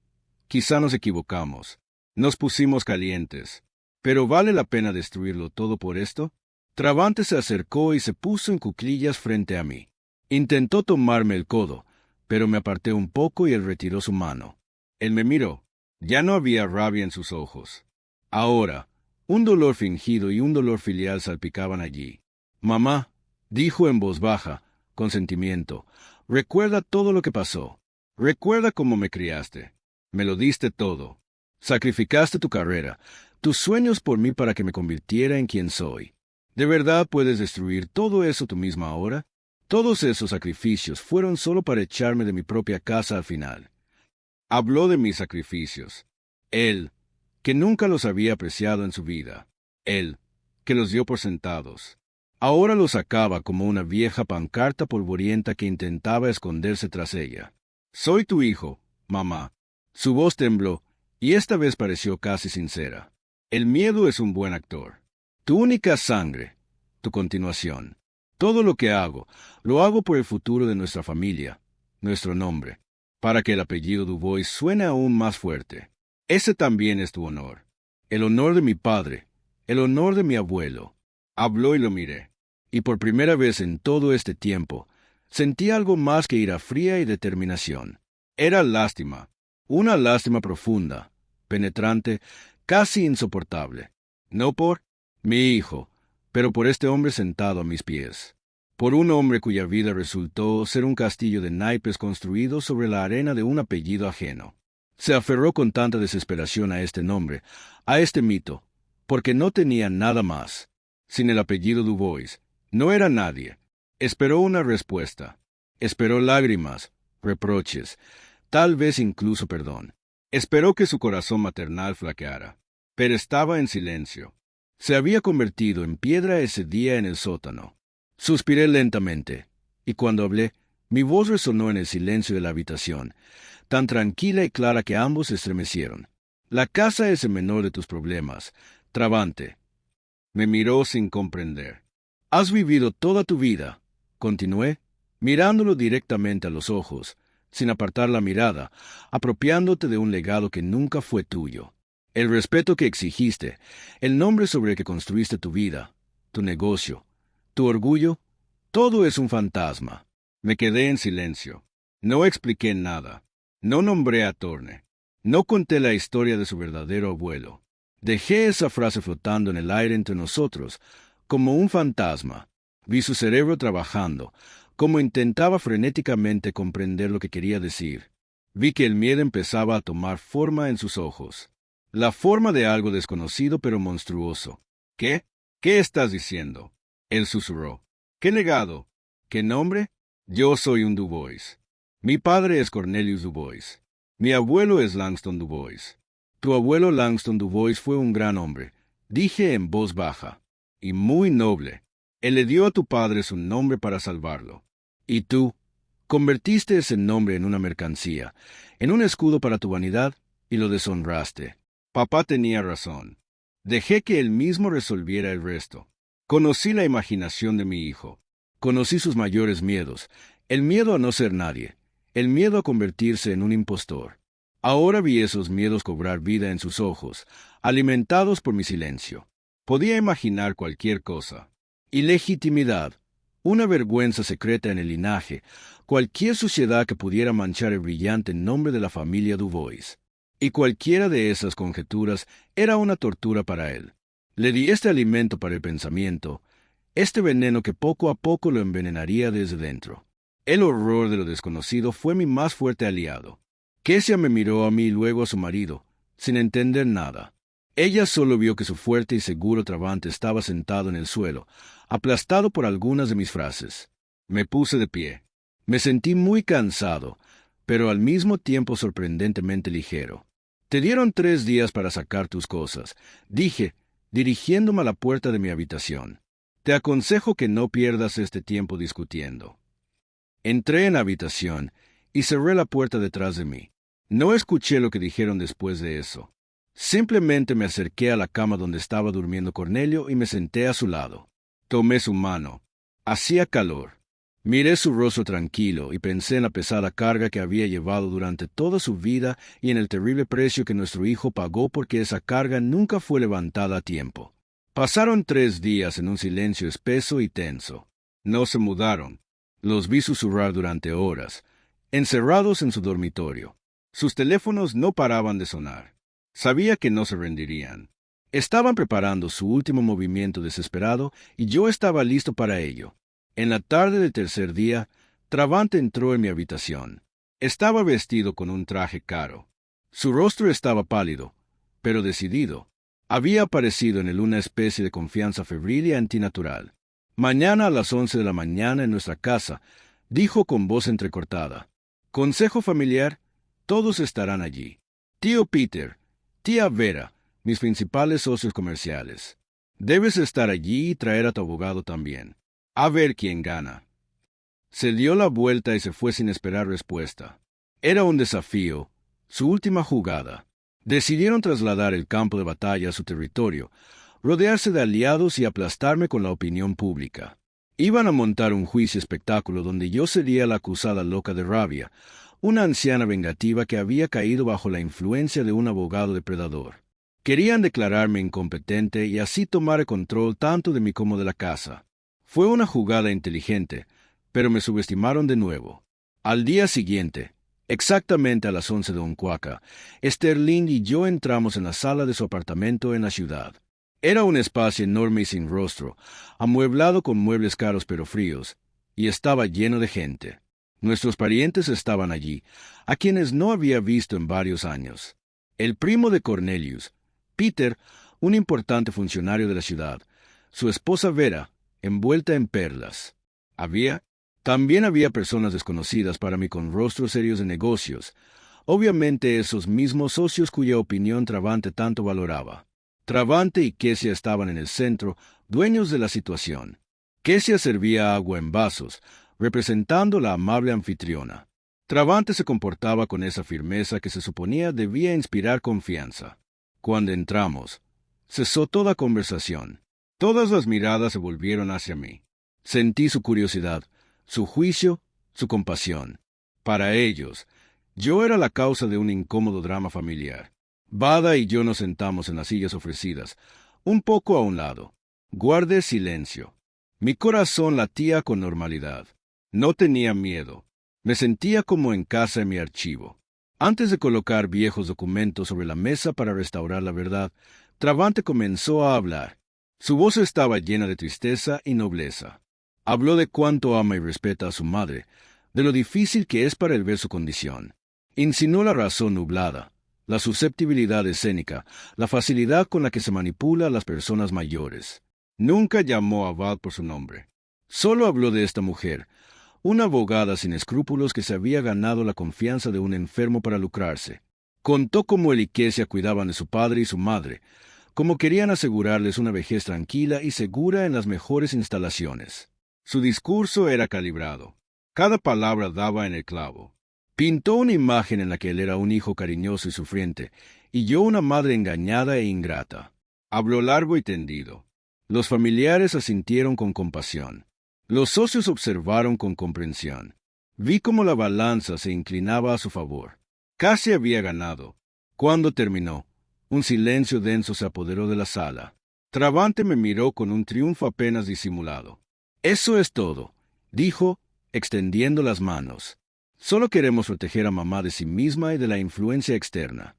quizá nos equivocamos. Nos pusimos calientes. ¿Pero vale la pena destruirlo todo por esto?» Travante se acercó y se puso en cuclillas frente a mí. Intentó tomarme el codo, pero me aparté un poco y él retiró su mano. Él me miró. Ya no había rabia en sus ojos. Ahora, un dolor fingido y un dolor filial salpicaban allí. Mamá, dijo en voz baja, con sentimiento, recuerda todo lo que pasó. Recuerda cómo me criaste. Me lo diste todo. Sacrificaste tu carrera, tus sueños por mí para que me convirtiera en quien soy. ¿De verdad puedes destruir todo eso tú misma ahora? Todos esos sacrificios fueron solo para echarme de mi propia casa al final. Habló de mis sacrificios. Él, que nunca los había apreciado en su vida. Él, que los dio por sentados. Ahora los sacaba como una vieja pancarta polvorienta que intentaba esconderse tras ella. Soy tu hijo, mamá. Su voz tembló, y esta vez pareció casi sincera. El miedo es un buen actor. Tu única sangre, tu continuación. Todo lo que hago, lo hago por el futuro de nuestra familia, nuestro nombre, para que el apellido Dubois suene aún más fuerte. Ese también es tu honor. El honor de mi padre, el honor de mi abuelo. Habló y lo miré. Y por primera vez en todo este tiempo, sentí algo más que ira fría y determinación. Era lástima, una lástima profunda, penetrante, casi insoportable. No por mi hijo, pero por este hombre sentado a mis pies. Por un hombre cuya vida resultó ser un castillo de naipes construido sobre la arena de un apellido ajeno. Se aferró con tanta desesperación a este nombre, a este mito, porque no tenía nada más. Sin el apellido Dubois, no era nadie. Esperó una respuesta. Esperó lágrimas, reproches, tal vez incluso perdón. Esperó que su corazón maternal flaqueara. Pero estaba en silencio. Se había convertido en piedra ese día en el sótano. Suspiré lentamente, y cuando hablé, mi voz resonó en el silencio de la habitación, tan tranquila y clara que ambos se estremecieron. La casa es el menor de tus problemas, Travante. Me miró sin comprender. Has vivido toda tu vida, continué, mirándolo directamente a los ojos, sin apartar la mirada, apropiándote de un legado que nunca fue tuyo. El respeto que exigiste, el nombre sobre el que construiste tu vida, tu negocio, tu orgullo, todo es un fantasma. Me quedé en silencio. No expliqué nada. No nombré a Torne. No conté la historia de su verdadero abuelo. Dejé esa frase flotando en el aire entre nosotros, como un fantasma. Vi su cerebro trabajando, como intentaba frenéticamente comprender lo que quería decir. Vi que el miedo empezaba a tomar forma en sus ojos. La forma de algo desconocido pero monstruoso. ¿Qué? ¿Qué estás diciendo? Él susurró. ¿Qué legado? ¿Qué nombre? Yo soy un Dubois. Mi padre es Cornelius Dubois. Mi abuelo es Langston Dubois. Tu abuelo Langston Dubois fue un gran hombre, dije en voz baja, y muy noble. Él le dio a tu padre su nombre para salvarlo. Y tú, convertiste ese nombre en una mercancía, en un escudo para tu vanidad, y lo deshonraste. Papá tenía razón. Dejé que él mismo resolviera el resto. Conocí la imaginación de mi hijo. Conocí sus mayores miedos, el miedo a no ser nadie, el miedo a convertirse en un impostor. Ahora vi esos miedos cobrar vida en sus ojos, alimentados por mi silencio. Podía imaginar cualquier cosa. Ilegitimidad, una vergüenza secreta en el linaje, cualquier suciedad que pudiera manchar el brillante nombre de la familia Dubois. Y cualquiera de esas conjeturas era una tortura para él. Le di este alimento para el pensamiento, este veneno que poco a poco lo envenenaría desde dentro. El horror de lo desconocido fue mi más fuerte aliado. Kesia me miró a mí y luego a su marido, sin entender nada. Ella solo vio que su fuerte y seguro Travante estaba sentado en el suelo, aplastado por algunas de mis frases. Me puse de pie. Me sentí muy cansado, pero al mismo tiempo sorprendentemente ligero. Te dieron 3 días para sacar tus cosas, dije, dirigiéndome a la puerta de mi habitación. Te aconsejo que no pierdas este tiempo discutiendo. Entré en la habitación y cerré la puerta detrás de mí. No escuché lo que dijeron después de eso. Simplemente me acerqué a la cama donde estaba durmiendo Cornelio y me senté a su lado. Tomé su mano. Hacía calor. Miré su rostro tranquilo y pensé en la pesada carga que había llevado durante toda su vida y en el terrible precio que nuestro hijo pagó porque esa carga nunca fue levantada a tiempo. Pasaron 3 días en un silencio espeso y tenso. No se mudaron. Los vi susurrar durante horas, encerrados en su dormitorio. Sus teléfonos no paraban de sonar. Sabía que no se rendirían. Estaban preparando su último movimiento desesperado y yo estaba listo para ello. En la tarde del tercer día, Travante entró en mi habitación. Estaba vestido con un traje caro. Su rostro estaba pálido, pero decidido. Había aparecido en él una especie de confianza febril y antinatural. Mañana a las 11 de la mañana en nuestra casa, dijo con voz entrecortada. Consejo familiar, todos estarán allí. Tío Peter, tía Vera, mis principales socios comerciales. Debes estar allí y traer a tu abogado también. A ver quién gana. Se dio la vuelta y se fue sin esperar respuesta. Era un desafío, su última jugada. Decidieron trasladar el campo de batalla a su territorio, rodearse de aliados y aplastarme con la opinión pública. Iban a montar un juicio espectáculo donde yo sería la acusada loca de rabia, una anciana vengativa que había caído bajo la influencia de un abogado depredador. Querían declararme incompetente y así tomar el control tanto de mí como de la casa. Fue una jugada inteligente, pero me subestimaron de nuevo. Al día siguiente, exactamente a las 11 de Oncuaca, Sterling y yo entramos en la sala de su apartamento en la ciudad. Era un espacio enorme y sin rostro, amueblado con muebles caros pero fríos, y estaba lleno de gente. Nuestros parientes estaban allí, a quienes no había visto en varios años. El primo de Cornelius, Peter, un importante funcionario de la ciudad, su esposa Vera, envuelta en perlas. También había personas desconocidas para mí con rostros serios de negocios, obviamente esos mismos socios cuya opinión Travante tanto valoraba. Travante y Kesia estaban en el centro, dueños de la situación. Kesia servía agua en vasos, representando la amable anfitriona. Travante se comportaba con esa firmeza que se suponía debía inspirar confianza. Cuando entramos, cesó toda conversación. Todas las miradas se volvieron hacia mí. Sentí su curiosidad, su juicio, su compasión. Para ellos, yo era la causa de un incómodo drama familiar. Bada y yo nos sentamos en las sillas ofrecidas, un poco a un lado. Guardé silencio. Mi corazón latía con normalidad. No tenía miedo. Me sentía como en casa en mi archivo. Antes de colocar viejos documentos sobre la mesa para restaurar la verdad, Travante comenzó a hablar. Su voz estaba llena de tristeza y nobleza. Habló de cuánto ama y respeta a su madre, de lo difícil que es para él ver su condición. Insinuó la razón nublada, la susceptibilidad escénica, la facilidad con la que se manipula a las personas mayores. Nunca llamó a Val por su nombre. Solo habló de esta mujer, una abogada sin escrúpulos que se había ganado la confianza de un enfermo para lucrarse. Contó cómo él y Kesia cuidaban de su padre y su madre, cómo querían asegurarles una vejez tranquila y segura en las mejores instalaciones. Su discurso era calibrado. Cada palabra daba en el clavo. Pintó una imagen en la que él era un hijo cariñoso y sufriente, y yo una madre engañada e ingrata. Habló largo y tendido. Los familiares asintieron con compasión. Los socios observaron con comprensión. Vi cómo la balanza se inclinaba a su favor. Casi había ganado. Cuando terminó, un silencio denso se apoderó de la sala. Travante me miró con un triunfo apenas disimulado. Eso es todo, dijo, extendiendo las manos. Solo queremos proteger a mamá de sí misma y de la influencia externa.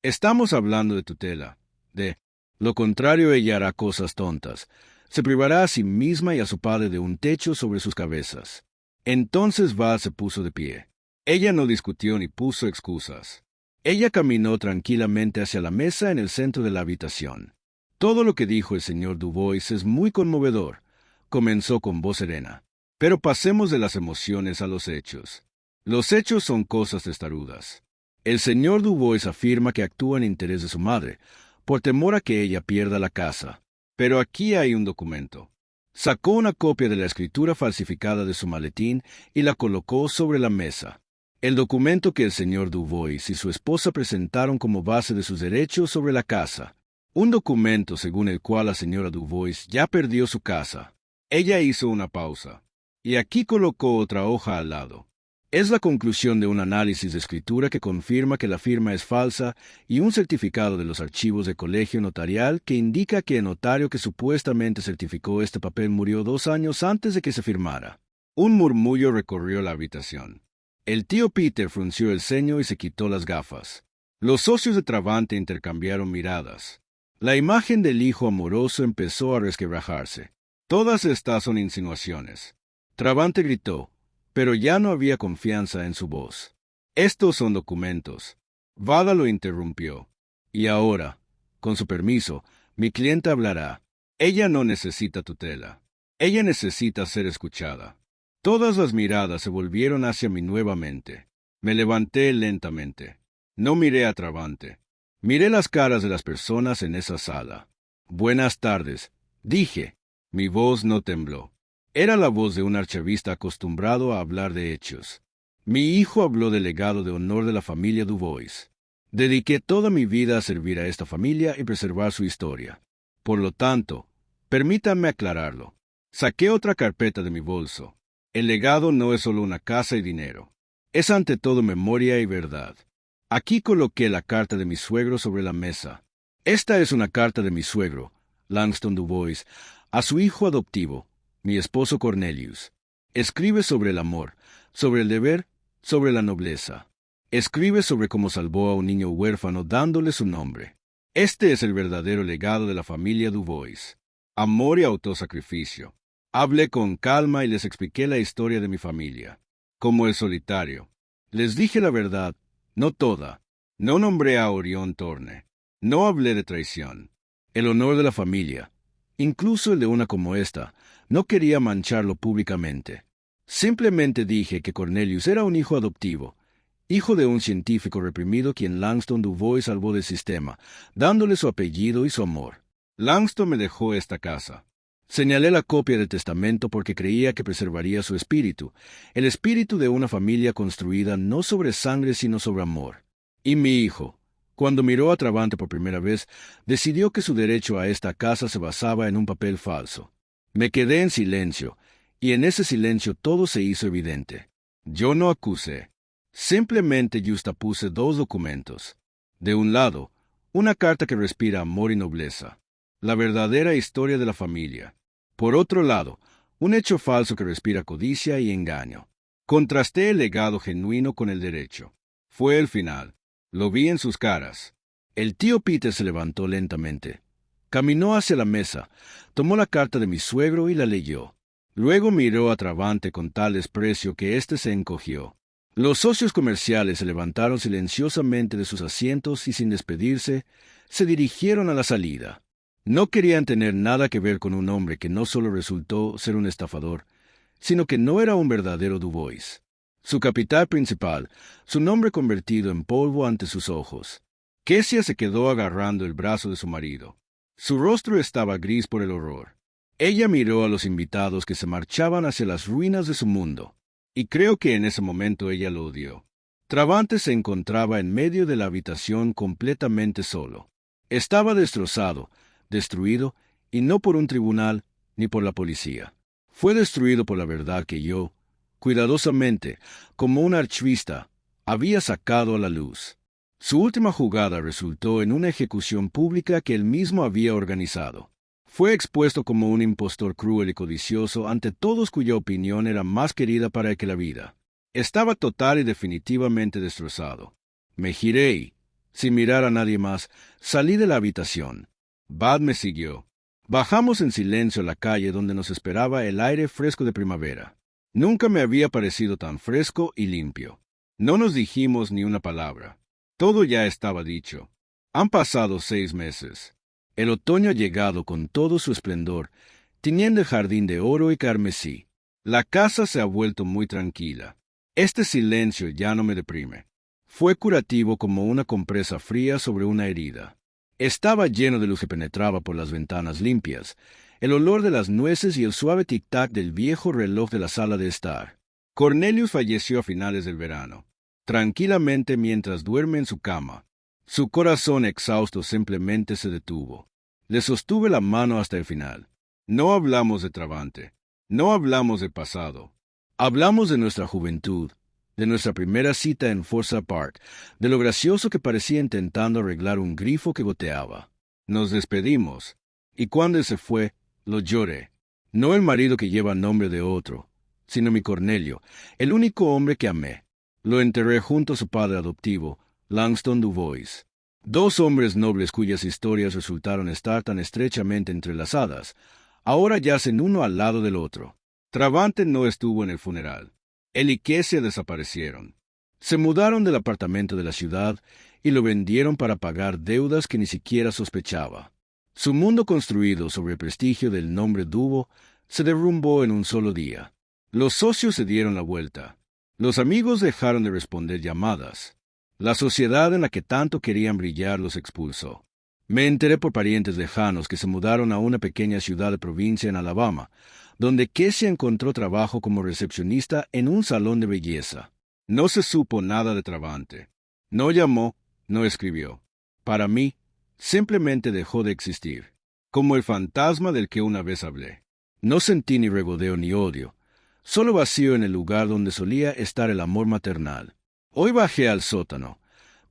Estamos hablando de tutela. De lo contrario, ella hará cosas tontas. Se privará a sí misma y a su padre de un techo sobre sus cabezas. Entonces Val se puso de pie. Ella no discutió ni puso excusas. Ella caminó tranquilamente hacia la mesa en el centro de la habitación. Todo lo que dijo el señor Dubois es muy conmovedor, comenzó con voz serena. Pero pasemos de las emociones a los hechos. Los hechos son cosas testarudas. El señor Dubois afirma que actúa en interés de su madre, por temor a que ella pierda la casa. Pero aquí hay un documento. Sacó una copia de la escritura falsificada de su maletín y la colocó sobre la mesa. El documento que el señor Dubois y su esposa presentaron como base de sus derechos sobre la casa. Un documento según el cual la señora Dubois ya perdió su casa. Ella hizo una pausa, y aquí colocó otra hoja al lado. Es la conclusión de un análisis de escritura que confirma que la firma es falsa y un certificado de los archivos de colegio notarial que indica que el notario que supuestamente certificó este papel murió 2 años antes de que se firmara. Un murmullo recorrió la habitación. El tío Peter frunció el ceño y se quitó las gafas. Los socios de Travante intercambiaron miradas. La imagen del hijo amoroso empezó a resquebrajarse. Todas estas son insinuaciones. Travante gritó, pero ya no había confianza en su voz. Estos son documentos. Vada lo interrumpió. Y ahora, con su permiso, mi clienta hablará. Ella no necesita tutela. Ella necesita ser escuchada. Todas las miradas se volvieron hacia mí nuevamente. Me levanté lentamente. No miré a Travante. Miré las caras de las personas en esa sala. Buenas tardes, dije. Mi voz no tembló. Era la voz de un archivista acostumbrado a hablar de hechos. Mi hijo habló del legado de honor de la familia Dubois. Dediqué toda mi vida a servir a esta familia y preservar su historia. Por lo tanto, permítanme aclararlo. Saqué otra carpeta de mi bolso. El legado no es solo una casa y dinero. Es ante todo memoria y verdad. Aquí coloqué la carta de mi suegro sobre la mesa. Esta es una carta de mi suegro, Langston Dubois, a su hijo adoptivo, mi esposo Cornelius. Escribe sobre el amor, sobre el deber, sobre la nobleza. Escribe sobre cómo salvó a un niño huérfano dándole su nombre. Este es el verdadero legado de la familia Dubois. Amor y autosacrificio. Hablé con calma y les expliqué la historia de mi familia. Como el solitario. Les dije la verdad, no toda. No nombré a Orión Torne. No hablé de traición. El honor de la familia, incluso el de una como esta, no quería mancharlo públicamente. Simplemente dije que Cornelius era un hijo adoptivo, hijo de un científico reprimido quien Langston Dubois salvó del sistema, dándole su apellido y su amor. Langston me dejó esta casa. Señalé la copia del testamento porque creía que preservaría su espíritu, el espíritu de una familia construida no sobre sangre sino sobre amor. Y mi hijo, cuando miró a Travante por primera vez, decidió que su derecho a esta casa se basaba en un papel falso. Me quedé en silencio, y en ese silencio todo se hizo evidente. Yo no acusé. Simplemente justapuse dos documentos. De un lado, una carta que respira amor y nobleza, la verdadera historia de la familia. Por otro lado, un hecho falso que respira codicia y engaño. Contrasté el legado genuino con el derecho. Fue el final. Lo vi en sus caras. El tío Peter se levantó lentamente. Caminó hacia la mesa, tomó la carta de mi suegro y la leyó. Luego miró a Travante con tal desprecio que éste se encogió. Los socios comerciales se levantaron silenciosamente de sus asientos y sin despedirse, se dirigieron a la salida. No querían tener nada que ver con un hombre que no solo resultó ser un estafador, sino que no era un verdadero Dubois. Su capital principal, su nombre convertido en polvo ante sus ojos. Kesia se quedó agarrando el brazo de su marido. Su rostro estaba gris por el horror. Ella miró a los invitados que se marchaban hacia las ruinas de su mundo, y creo que en ese momento ella lo odió. Travante se encontraba en medio de la habitación completamente solo. Estaba destrozado, destruido, y no por un tribunal ni por la policía. Fue destruido por la verdad que yo, cuidadosamente, como un archivista, había sacado a la luz. Su última jugada resultó en una ejecución pública que él mismo había organizado. Fue expuesto como un impostor cruel y codicioso ante todos cuya opinión era más querida para él que la vida. Estaba total y definitivamente destrozado. Me giré y, sin mirar a nadie más, salí de la habitación. Bud me siguió. Bajamos en silencio a la calle donde nos esperaba el aire fresco de primavera. Nunca me había parecido tan fresco y limpio. No nos dijimos ni una palabra. Todo ya estaba dicho. Han pasado 6 meses. El otoño ha llegado con todo su esplendor, tiñendo el jardín de oro y carmesí. La casa se ha vuelto muy tranquila. Este silencio ya no me deprime. Fue curativo como una compresa fría sobre una herida. Estaba lleno de luz que penetraba por las ventanas limpias, el olor de las nueces y el suave tic-tac del viejo reloj de la sala de estar. Cornelius falleció a finales del verano, tranquilamente mientras duerme en su cama. Su corazón exhausto simplemente se detuvo. Le sostuve la mano hasta el final. No hablamos de Travante. No hablamos de pasado. Hablamos de nuestra juventud, de nuestra primera cita en Forsyth Park, de lo gracioso que parecía intentando arreglar un grifo que goteaba. Nos despedimos, y cuando él se fue, lo lloré. No el marido que lleva nombre de otro, sino mi Cornelio, el único hombre que amé. Lo enterré junto a su padre adoptivo, Langston Dubois. Dos hombres nobles cuyas historias resultaron estar tan estrechamente entrelazadas, ahora yacen uno al lado del otro. Travante no estuvo en el funeral. Él y Kesia desaparecieron. Se mudaron del apartamento de la ciudad y lo vendieron para pagar deudas que ni siquiera sospechaba. Su mundo construido sobre el prestigio del nombre Dubo se derrumbó en un solo día. Los socios se dieron la vuelta. Los amigos dejaron de responder llamadas. La sociedad en la que tanto querían brillar los expulsó. Me enteré por parientes lejanos que se mudaron a una pequeña ciudad de provincia en Alabama, donde Kesia encontró trabajo como recepcionista en un salón de belleza. No se supo nada de Travante. No llamó, no escribió. Para mí, simplemente dejó de existir, como el fantasma del que una vez hablé. No sentí ni regodeo ni odio, solo vacío en el lugar donde solía estar el amor maternal. Hoy bajé al sótano,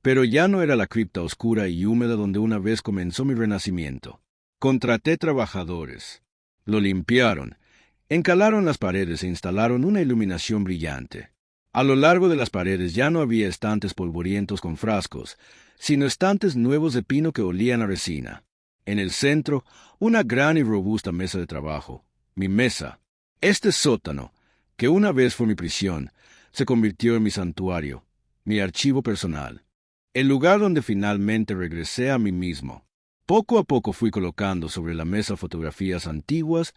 pero ya no era la cripta oscura y húmeda donde una vez comenzó mi renacimiento. Contraté trabajadores. Lo limpiaron, encalaron las paredes e instalaron una iluminación brillante. A lo largo de las paredes ya no había estantes polvorientos con frascos, sino estantes nuevos de pino que olían a resina. En el centro, una gran y robusta mesa de trabajo, mi mesa. Este sótano, que una vez fue mi prisión, se convirtió en mi santuario, mi archivo personal, el lugar donde finalmente regresé a mí mismo. Poco a poco fui colocando sobre la mesa fotografías antiguas,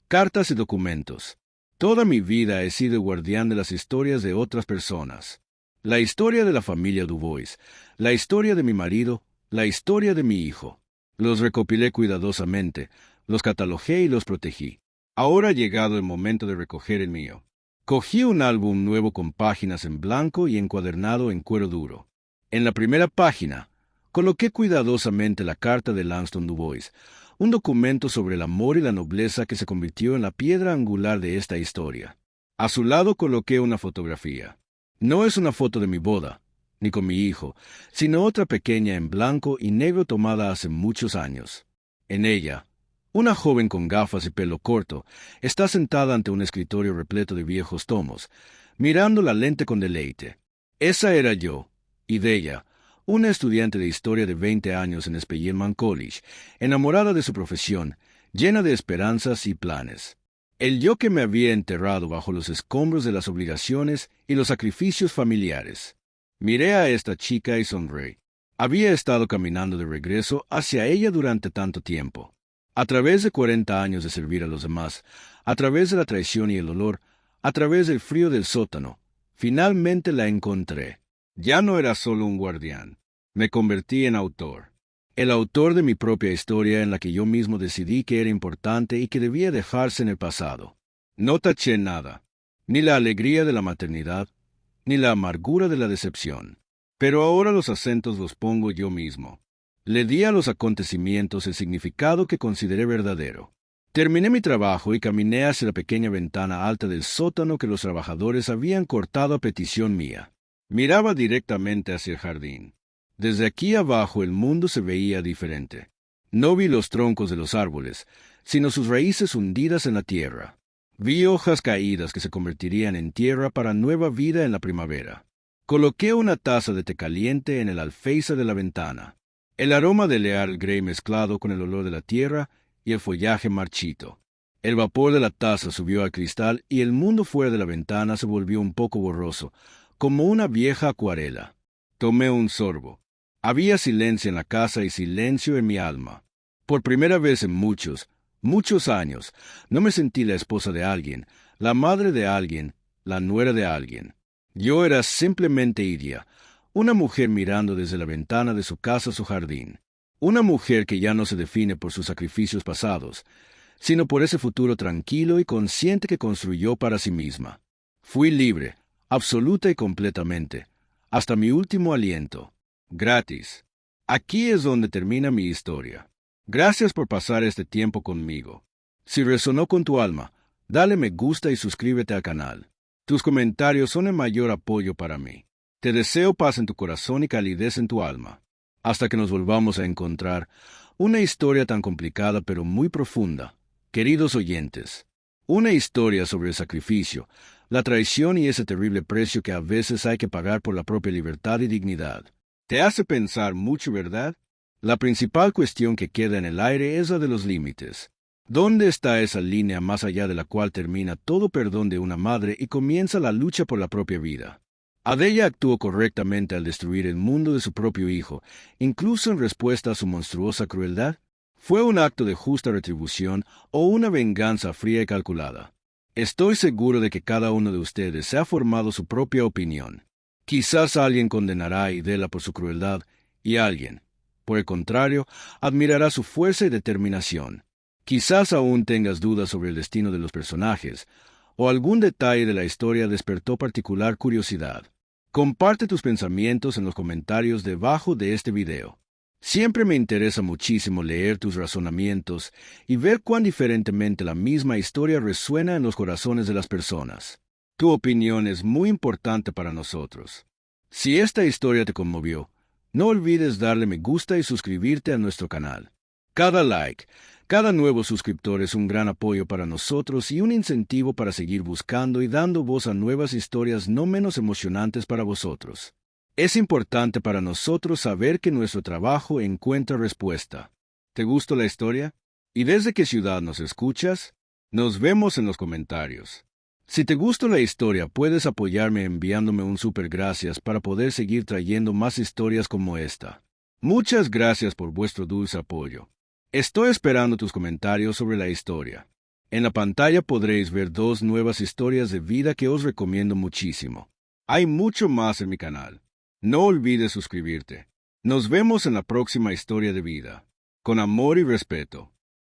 cartas y documentos. Toda mi vida he sido guardián de las historias de otras personas. La historia de la familia Dubois, la historia de mi marido, la historia de mi hijo. Los recopilé cuidadosamente, los catalogué y los protegí. Ahora ha llegado el momento de recoger el mío. Cogí un álbum nuevo con páginas en blanco y encuadernado en cuero duro. En la primera página, coloqué cuidadosamente la carta de Langston Dubois, un documento sobre el amor y la nobleza que se convirtió en la piedra angular de esta historia. A su lado coloqué una fotografía. No es una foto de mi boda, ni con mi hijo, sino otra pequeña en blanco y negro tomada hace muchos años. En ella, una joven con gafas y pelo corto está sentada ante un escritorio repleto de viejos tomos, mirando la lente con deleite. Esa era yo, y de ella, una estudiante de historia de 20 años en Spelman College, enamorada de su profesión, llena de esperanzas y planes. El yo que me había enterrado bajo los escombros de las obligaciones y los sacrificios familiares. Miré a esta chica y sonreí. Había estado caminando de regreso hacia ella durante tanto tiempo. A través de 40 años de servir a los demás, a través de la traición y el olor, a través del frío del sótano, finalmente la encontré. Ya no era solo un guardián. Me convertí en autor. El autor de mi propia historia en la que yo mismo decidí que era importante y que debía dejarse en el pasado. No taché nada, ni la alegría de la maternidad, ni la amargura de la decepción. Pero ahora los acentos los pongo yo mismo. Le di a los acontecimientos el significado que consideré verdadero. Terminé mi trabajo y caminé hacia la pequeña ventana alta del sótano que los trabajadores habían cortado a petición mía. Miraba directamente hacia el jardín. Desde aquí abajo el mundo se veía diferente. No vi los troncos de los árboles, sino sus raíces hundidas en la tierra. Vi hojas caídas que se convertirían en tierra para nueva vida en la primavera. Coloqué una taza de té caliente en el alféizar de la ventana. El aroma del Earl Grey mezclado con el olor de la tierra y el follaje marchito. El vapor de la taza subió al cristal y el mundo fuera de la ventana se volvió un poco borroso, como una vieja acuarela. Tomé un sorbo. Había silencio en la casa y silencio en mi alma. Por primera vez en muchos, muchos años, no me sentí la esposa de alguien, la madre de alguien, la nuera de alguien. Yo era simplemente Iria, una mujer mirando desde la ventana de su casa su jardín. Una mujer que ya no se define por sus sacrificios pasados, sino por ese futuro tranquilo y consciente que construyó para sí misma. Fui libre, absoluta y completamente, hasta mi último aliento. Gratis. Aquí es donde termina mi historia. Gracias por pasar este tiempo conmigo. Si resonó con tu alma, dale me gusta y suscríbete al canal. Tus comentarios son el mayor apoyo para mí. Te deseo paz en tu corazón y calidez en tu alma. Hasta que nos volvamos a encontrar, una historia tan complicada pero muy profunda. Queridos oyentes, una historia sobre el sacrificio, la traición y ese terrible precio que a veces hay que pagar por la propia libertad y dignidad. Te hace pensar mucho, ¿verdad? La principal cuestión que queda en el aire es la de los límites. ¿Dónde está esa línea más allá de la cual termina todo perdón de una madre y comienza la lucha por la propia vida? Adella actuó correctamente al destruir el mundo de su propio hijo, incluso en respuesta a su monstruosa crueldad. ¿Fue un acto de justa retribución o una venganza fría y calculada? Estoy seguro de que cada uno de ustedes se ha formado su propia opinión. Quizás alguien condenará a Idela por su crueldad y alguien, por el contrario, admirará su fuerza y determinación. Quizás aún tengas dudas sobre el destino de los personajes, o algún detalle de la historia despertó particular curiosidad. Comparte tus pensamientos en los comentarios debajo de este video. Siempre me interesa muchísimo leer tus razonamientos y ver cuán diferentemente la misma historia resuena en los corazones de las personas. Tu opinión es muy importante para nosotros. Si esta historia te conmovió, no olvides darle me gusta y suscribirte a nuestro canal. Cada like, cada nuevo suscriptor es un gran apoyo para nosotros y un incentivo para seguir buscando y dando voz a nuevas historias no menos emocionantes para vosotros. Es importante para nosotros saber que nuestro trabajo encuentra respuesta. ¿Te gustó la historia? ¿Y desde qué ciudad nos escuchas? Nos vemos en los comentarios. Si te gustó la historia, puedes apoyarme enviándome un super gracias para poder seguir trayendo más historias como esta. Muchas gracias por vuestro dulce apoyo. Estoy esperando tus comentarios sobre la historia. En la pantalla podréis ver 2 nuevas historias de vida que os recomiendo muchísimo. Hay mucho más en mi canal. No olvides suscribirte. Nos vemos en la próxima historia de vida. Con amor y respeto.